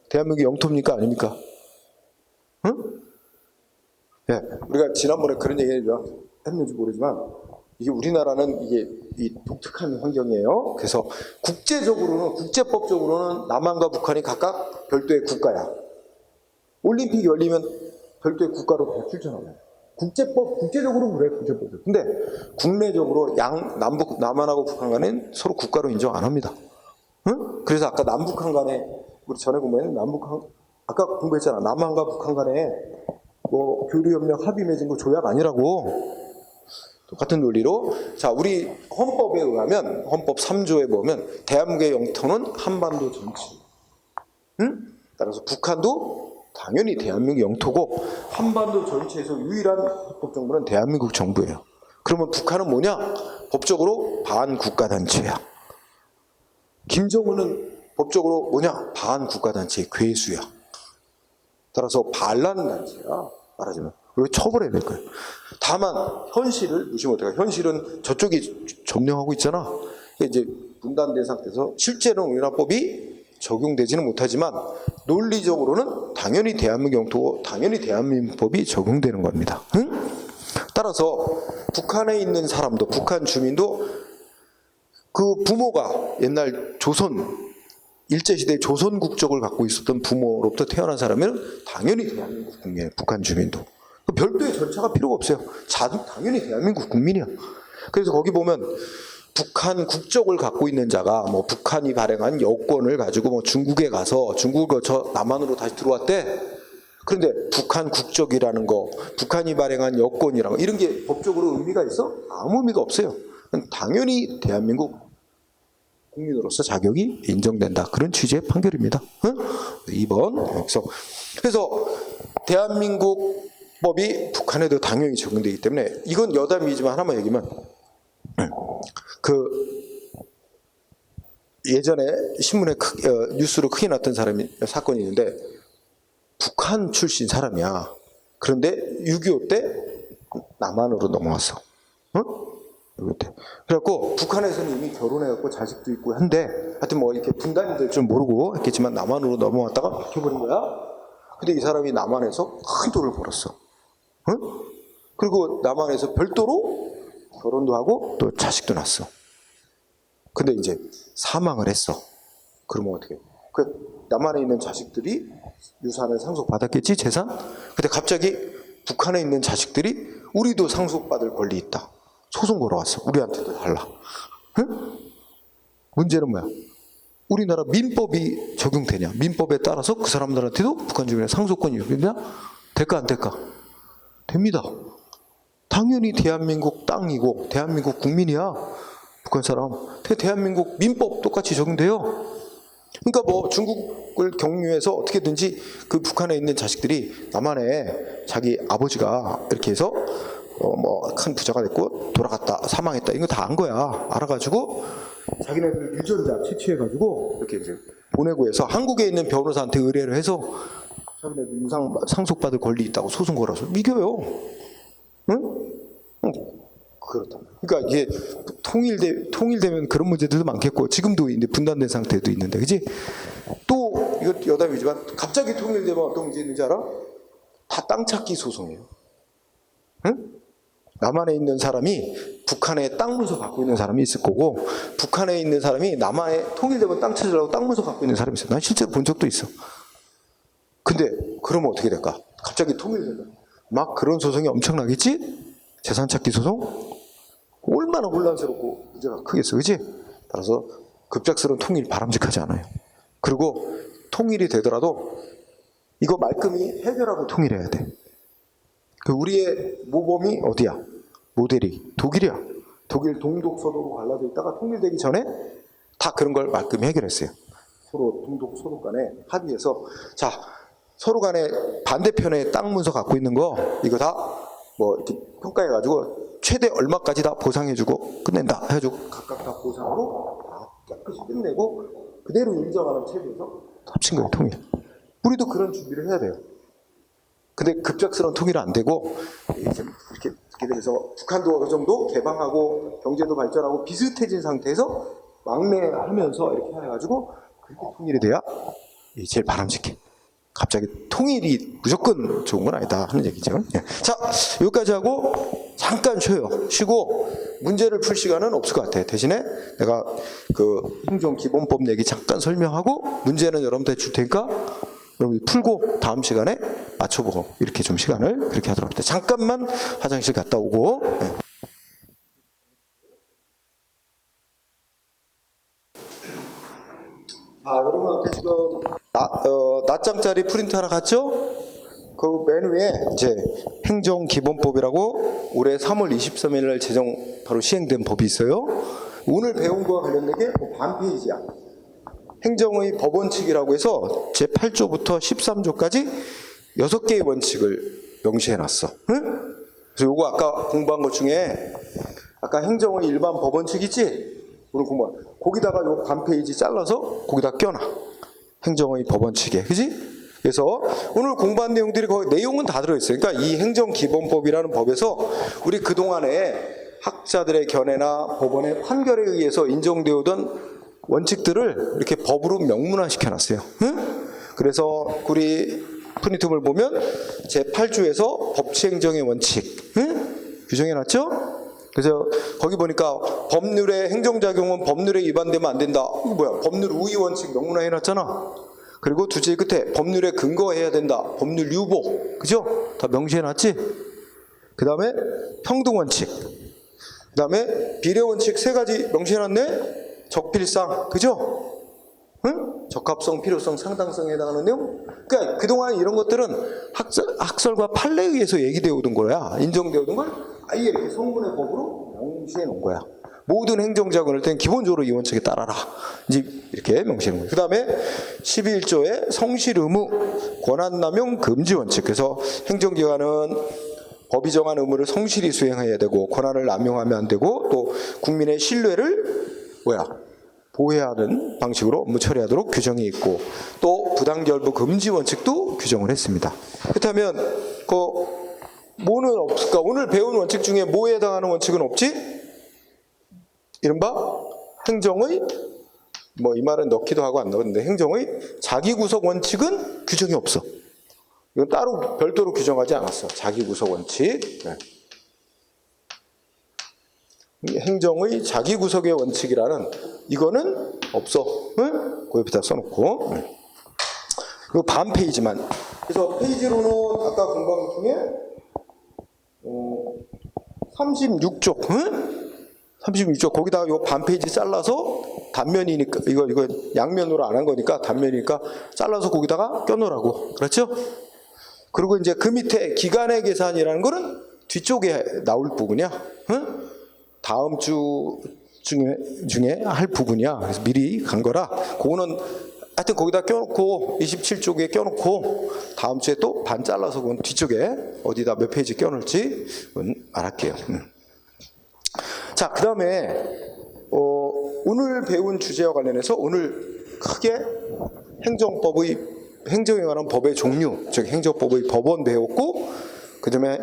대한민국 영토입니까, 아닙니까? 응? 네, 우리가 지난번에 그런 얘기 했는지 모르지만 이게 우리나라는 이게 이 독특한 환경이에요. 그래서 국제법적으로는 남한과 북한이 각각 별도의 국가야. 올림픽이 열리면 별도의 국가로 다 출전하잖아요. 국제적으로 그래, 국제법적으로. 근데 국내적으로 남한하고 북한 간에는 서로 국가로 인정 안 합니다. 응? 그래서 아까 남북한 간에, 우리 전에 공부했는 아까 공부했잖아. 남한과 북한 간에 뭐 교류협력 합의 맺은 거 조약 아니라고. 똑같은 논리로, 자, 우리 헌법에 의하면, 헌법 3조에 보면 대한민국의 영토는 한반도 전체. 응? 따라서 북한도 당연히 대한민국 영토고 한반도 전체에서 유일한 헌법 정부는 대한민국 정부예요. 그러면 북한은 뭐냐? 법적으로 반국가단체야. 김정은은 법적으로 뭐냐? 반국가단체의 괴수야. 따라서 반란단체야. 말하자면. 그리고 처벌해야 될 거예요. 다만 현실을 무시하면 어떡해. 현실은 저쪽이 점령하고 있잖아. 이제 분단된 상태에서 실제로는 우리나라 법이 적용되지는 못하지만 논리적으로는 당연히 대한민국 영토고 당연히 대한민국 법이 적용되는 겁니다. 응? 따라서 북한에 있는 사람도, 북한 주민도 그 부모가 옛날 일제시대 조선 국적을 갖고 있었던 부모로부터 태어난 사람은 당연히 대한민국 국민이에요. 북한 주민도. 별도의 절차가 필요가 없어요. 당연히 대한민국 국민이야. 그래서 거기 보면 북한 국적을 갖고 있는 자가 뭐 북한이 발행한 여권을 가지고 뭐 중국에 가서 중국을 거쳐 남한으로 다시 들어왔대. 그런데 북한 국적이라는 거, 북한이 발행한 여권이라는 거, 이런 게 법적으로 의미가 있어? 아무 의미가 없어요. 당연히 대한민국 국민으로서 자격이 인정된다. 그런 취지의 판결입니다. 응? 2번. 그래서 대한민국 법이 북한에도 당연히 적용되기 때문에 이건 여담이지만 하나만 얘기하면 예전에 신문에 뉴스로 크게 났던 사건이 있는데 북한 출신 사람이야. 그런데 6.25 때 남한으로 넘어왔어. 응? 그래갖고 북한에서는 이미 결혼해갖고 자식도 있고 한데 하여튼 뭐 이렇게 분단이 될 줄 모르고 했겠지만 남한으로 넘어왔다가 박혀버린 거야. 근데 이 사람이 남한에서 큰 돈을 벌었어. 응? 그리고 남한에서 별도로 결혼도 하고 또 자식도 낳았어. 근데 이제 사망을 했어. 그러면 어떻게? 남한에 있는 자식들이 유산을 상속받았겠지, 재산? 근데 갑자기 북한에 있는 자식들이 우리도 상속받을 권리 있다. 소송 걸어왔어. 우리한테도 달라. 응? 문제는 뭐야? 우리나라 민법이 적용되냐? 민법에 따라서 그 사람들한테도 북한 주민의 상속권이 적용되냐? 될까 안 될까? 됩니다. 당연히 대한민국 땅이고 대한민국 국민이야. 북한 사람. 대한민국 민법 똑같이 적용돼요. 그러니까 뭐 중국을 경유해서 어떻게든지 그 북한에 있는 자식들이 남한에 자기 아버지가 이렇게 해서 뭐 큰 부자가 됐고 돌아갔다, 사망했다, 이거 다 안 거야. 알아가지고 자기네들 유전자 채취해가지고 이렇게 이제 보내고 해서 한국에 있는 변호사한테 의뢰를 해서 자기네들 상속받을 권리 있다고 소송 걸어서 이겨요. 응? 그렇다. 그러니까 이게 통일되면 그런 문제들도 많겠고 지금도 이제 분단된 상태도 있는데, 그지? 또 이거 여담이지만 갑자기 통일되면 어떤 문제 있는지 알아? 다 땅 찾기 소송이에요. 응? 남한에 있는 사람이 북한에 땅 문서 갖고 있는 사람이 있을 거고, 북한에 있는 사람이 남한에 통일되면 땅 찾으려고 땅 문서 갖고 있는 사람이 있어요. 난 실제로 본 적도 있어. 근데 그러면 어떻게 될까? 갑자기 통일된다. 막 그런 소송이 엄청나겠지? 재산 찾기 소송? 얼마나 혼란스럽고 문제가 크겠어, 그지? 따라서 급작스러운 통일 바람직하지 않아요. 그리고 통일이 되더라도 이거 말끔히 해결하고 통일해야 돼. 우리의 모범이 어디야? 모델이 독일이야. 독일 동독 서독으로 갈라져 있다가 통일되기 전에 다 그런 걸 말끔히 해결했어요. 서로 동독 서독 간에 합의해서 자 서로 간에 반대편에 땅 문서 갖고 있는 거 이거 다 뭐 이렇게 평가해가지고 최대 얼마까지 다 보상해주고 끝낸다 해가지고 각각 다 보상으로 다 깨끗이 끝내고 그대로 인정하는 체제에서 합친 거예요. 통일. 우리도 그런 준비를 해야 돼요. 근데 급작스러운 통일은 안 되고 이제 이렇게 돼서 북한도 어느 정도 개방하고 경제도 발전하고 비슷해진 상태에서 왕래하면서 이렇게 해가지고 그렇게 통일이 돼야 제일 바람직해. 갑자기 통일이 무조건 좋은 건 아니다 하는 얘기죠. 자, 여기까지 하고 잠깐 쉬고 문제를 풀 시간은 없을 것 같아요. 대신에 내가 그 행정기본법 얘기 잠깐 설명하고 문제는 여러분들 줄 테니까 여러분 풀고 다음 시간에 맞춰보고 이렇게 좀 시간을 그렇게 하도록 합니다. 잠깐만 화장실 갔다 오고. 여러분한테 지금 낱장짜리 프린트 하나 갔죠? 그 맨 위에 이제 행정기본법이라고 올해 3월 23일 날 제정 바로 시행된 법이 있어요. 오늘 배운 거와 관련된 게 반 페이지야. 행정의 법원칙이라고 해서 제8조부터 13조까지 6개의 원칙을 명시해놨어. 응? 그래서 요거 아까 공부한 것 중에 아까 행정의 일반 법원칙 있지? 오늘 공부한 거기다가 요 반 페이지 잘라서 거기다 껴놔. 행정의 법원칙에. 그지? 그래서 오늘 공부한 내용들이 거의 내용은 다 들어있어요. 그러니까 이 행정기본법이라는 법에서 우리 그동안에 학자들의 견해나 법원의 판결에 의해서 인정되어 오던 원칙들을 이렇게 법으로 명문화 시켜놨어요. 응? 그래서 우리 프린트물 보면 제8조에서 법치행정의 원칙 규정해놨죠? 그래서 거기 보니까 법률의 행정작용은 법률에 위반되면 안 된다. 이거 뭐야? 법률 우위 원칙 명문화 해놨잖아. 그리고 두제 끝에 법률에 근거해야 된다. 법률 유보. 그죠? 다 명시해놨지? 그 다음에 평등원칙. 그 다음에 비례원칙 3가지 명시해놨네? 적필상. 그죠? 응? 적합성, 필요성, 상당성에 해당하는 내용? 그러니까 그동안 이런 것들은 학설과 판례에 의해서 얘기되어 오던 거야. 인정되어 오던 걸 아예 이렇게 성분의 법으로 명시해 놓은 거야. 모든 행정작용을 할 때는 기본적으로 이 원칙에 따라라. 이제 이렇게 명시해 놓은 거예요. 그 다음에 11조의 성실 의무, 권한남용 금지 원칙. 그래서 행정기관은 법이 정한 의무를 성실히 수행해야 되고 권한을 남용하면 안 되고 또 국민의 신뢰를 보호해야 하는 방식으로 업무 처리하도록 규정이 있고 또 부당결부 금지 원칙도 규정을 했습니다. 그렇다면 뭐는 없을까? 오늘 배운 원칙 중에 뭐에 해당하는 원칙은 없지? 이른바 행정의 이 말은 넣기도 하고 안 넣었는데 행정의 자기구속 원칙은 규정이 없어. 이건 따로 별도로 규정하지 않았어. 자기구속 원칙. 네. 행정의 자기구속의 원칙이라는 이거는 없어. 응? 그 옆에다 써놓고. 이거 반 페이지만. 그래서 페이지로는 아까 공부한 것 중에 36쪽. 응? 36쪽 거기다가 요 반 페이지 잘라서 단면이니까 이거 양면으로 안 한 거니까 단면이니까 잘라서 거기다가 껴놓으라고. 그렇죠? 그리고 이제 그 밑에 기간의 계산이라는 거는 뒤쪽에 나올 부분이야. 응? 다음 주 중에 할 부분이야. 그래서 미리 간 거라 그거는 하여튼 거기다 껴놓고 27쪽에 껴놓고 다음 주에 또 반 잘라서 그건 뒤쪽에 어디다 몇 페이지 껴놓을지 말할게요. 자, 그 다음에 오늘 배운 주제와 관련해서 오늘 크게 행정에 관한 법의 종류, 즉 행정법의 법원 배웠고 그 다음에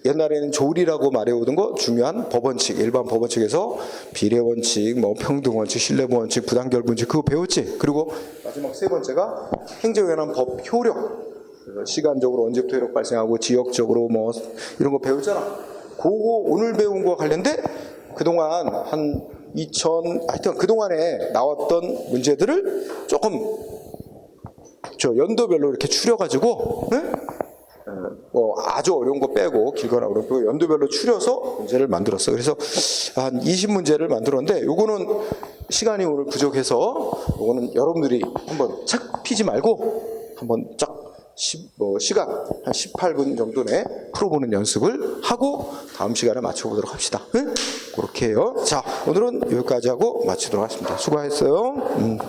옛날에는 조리라고 말해오던 거 중요한 법원칙, 일반 법원칙에서 비례원칙, 평등원칙, 신뢰원칙, 부당결부원칙 그거 배웠지? 그리고 마지막 3번째가 행정에 관한 법 효력, 시간적으로 언제부터 효력 발생하고 지역적으로 이런 거 배웠잖아. 그거 오늘 배운 거와 관련돼 그동안 하여튼 그동안에 나왔던 문제들을 조금 연도별로 이렇게 추려가지고 아주 어려운 거 빼고 길거나 그렇고 연도별로 추려서 문제를 만들었어. 그래서 한 20문제를 만들었는데 요거는 시간이 오늘 부족해서 요거는 여러분들이 한번 착 피지 말고 한번 쫙 시간 한 18분 정도 내 풀어보는 연습을 하고 다음 시간에 맞춰보도록 합시다. 응? 그렇게 해요. 자, 오늘은 여기까지 하고 마치도록 하겠습니다. 수고하셨어요.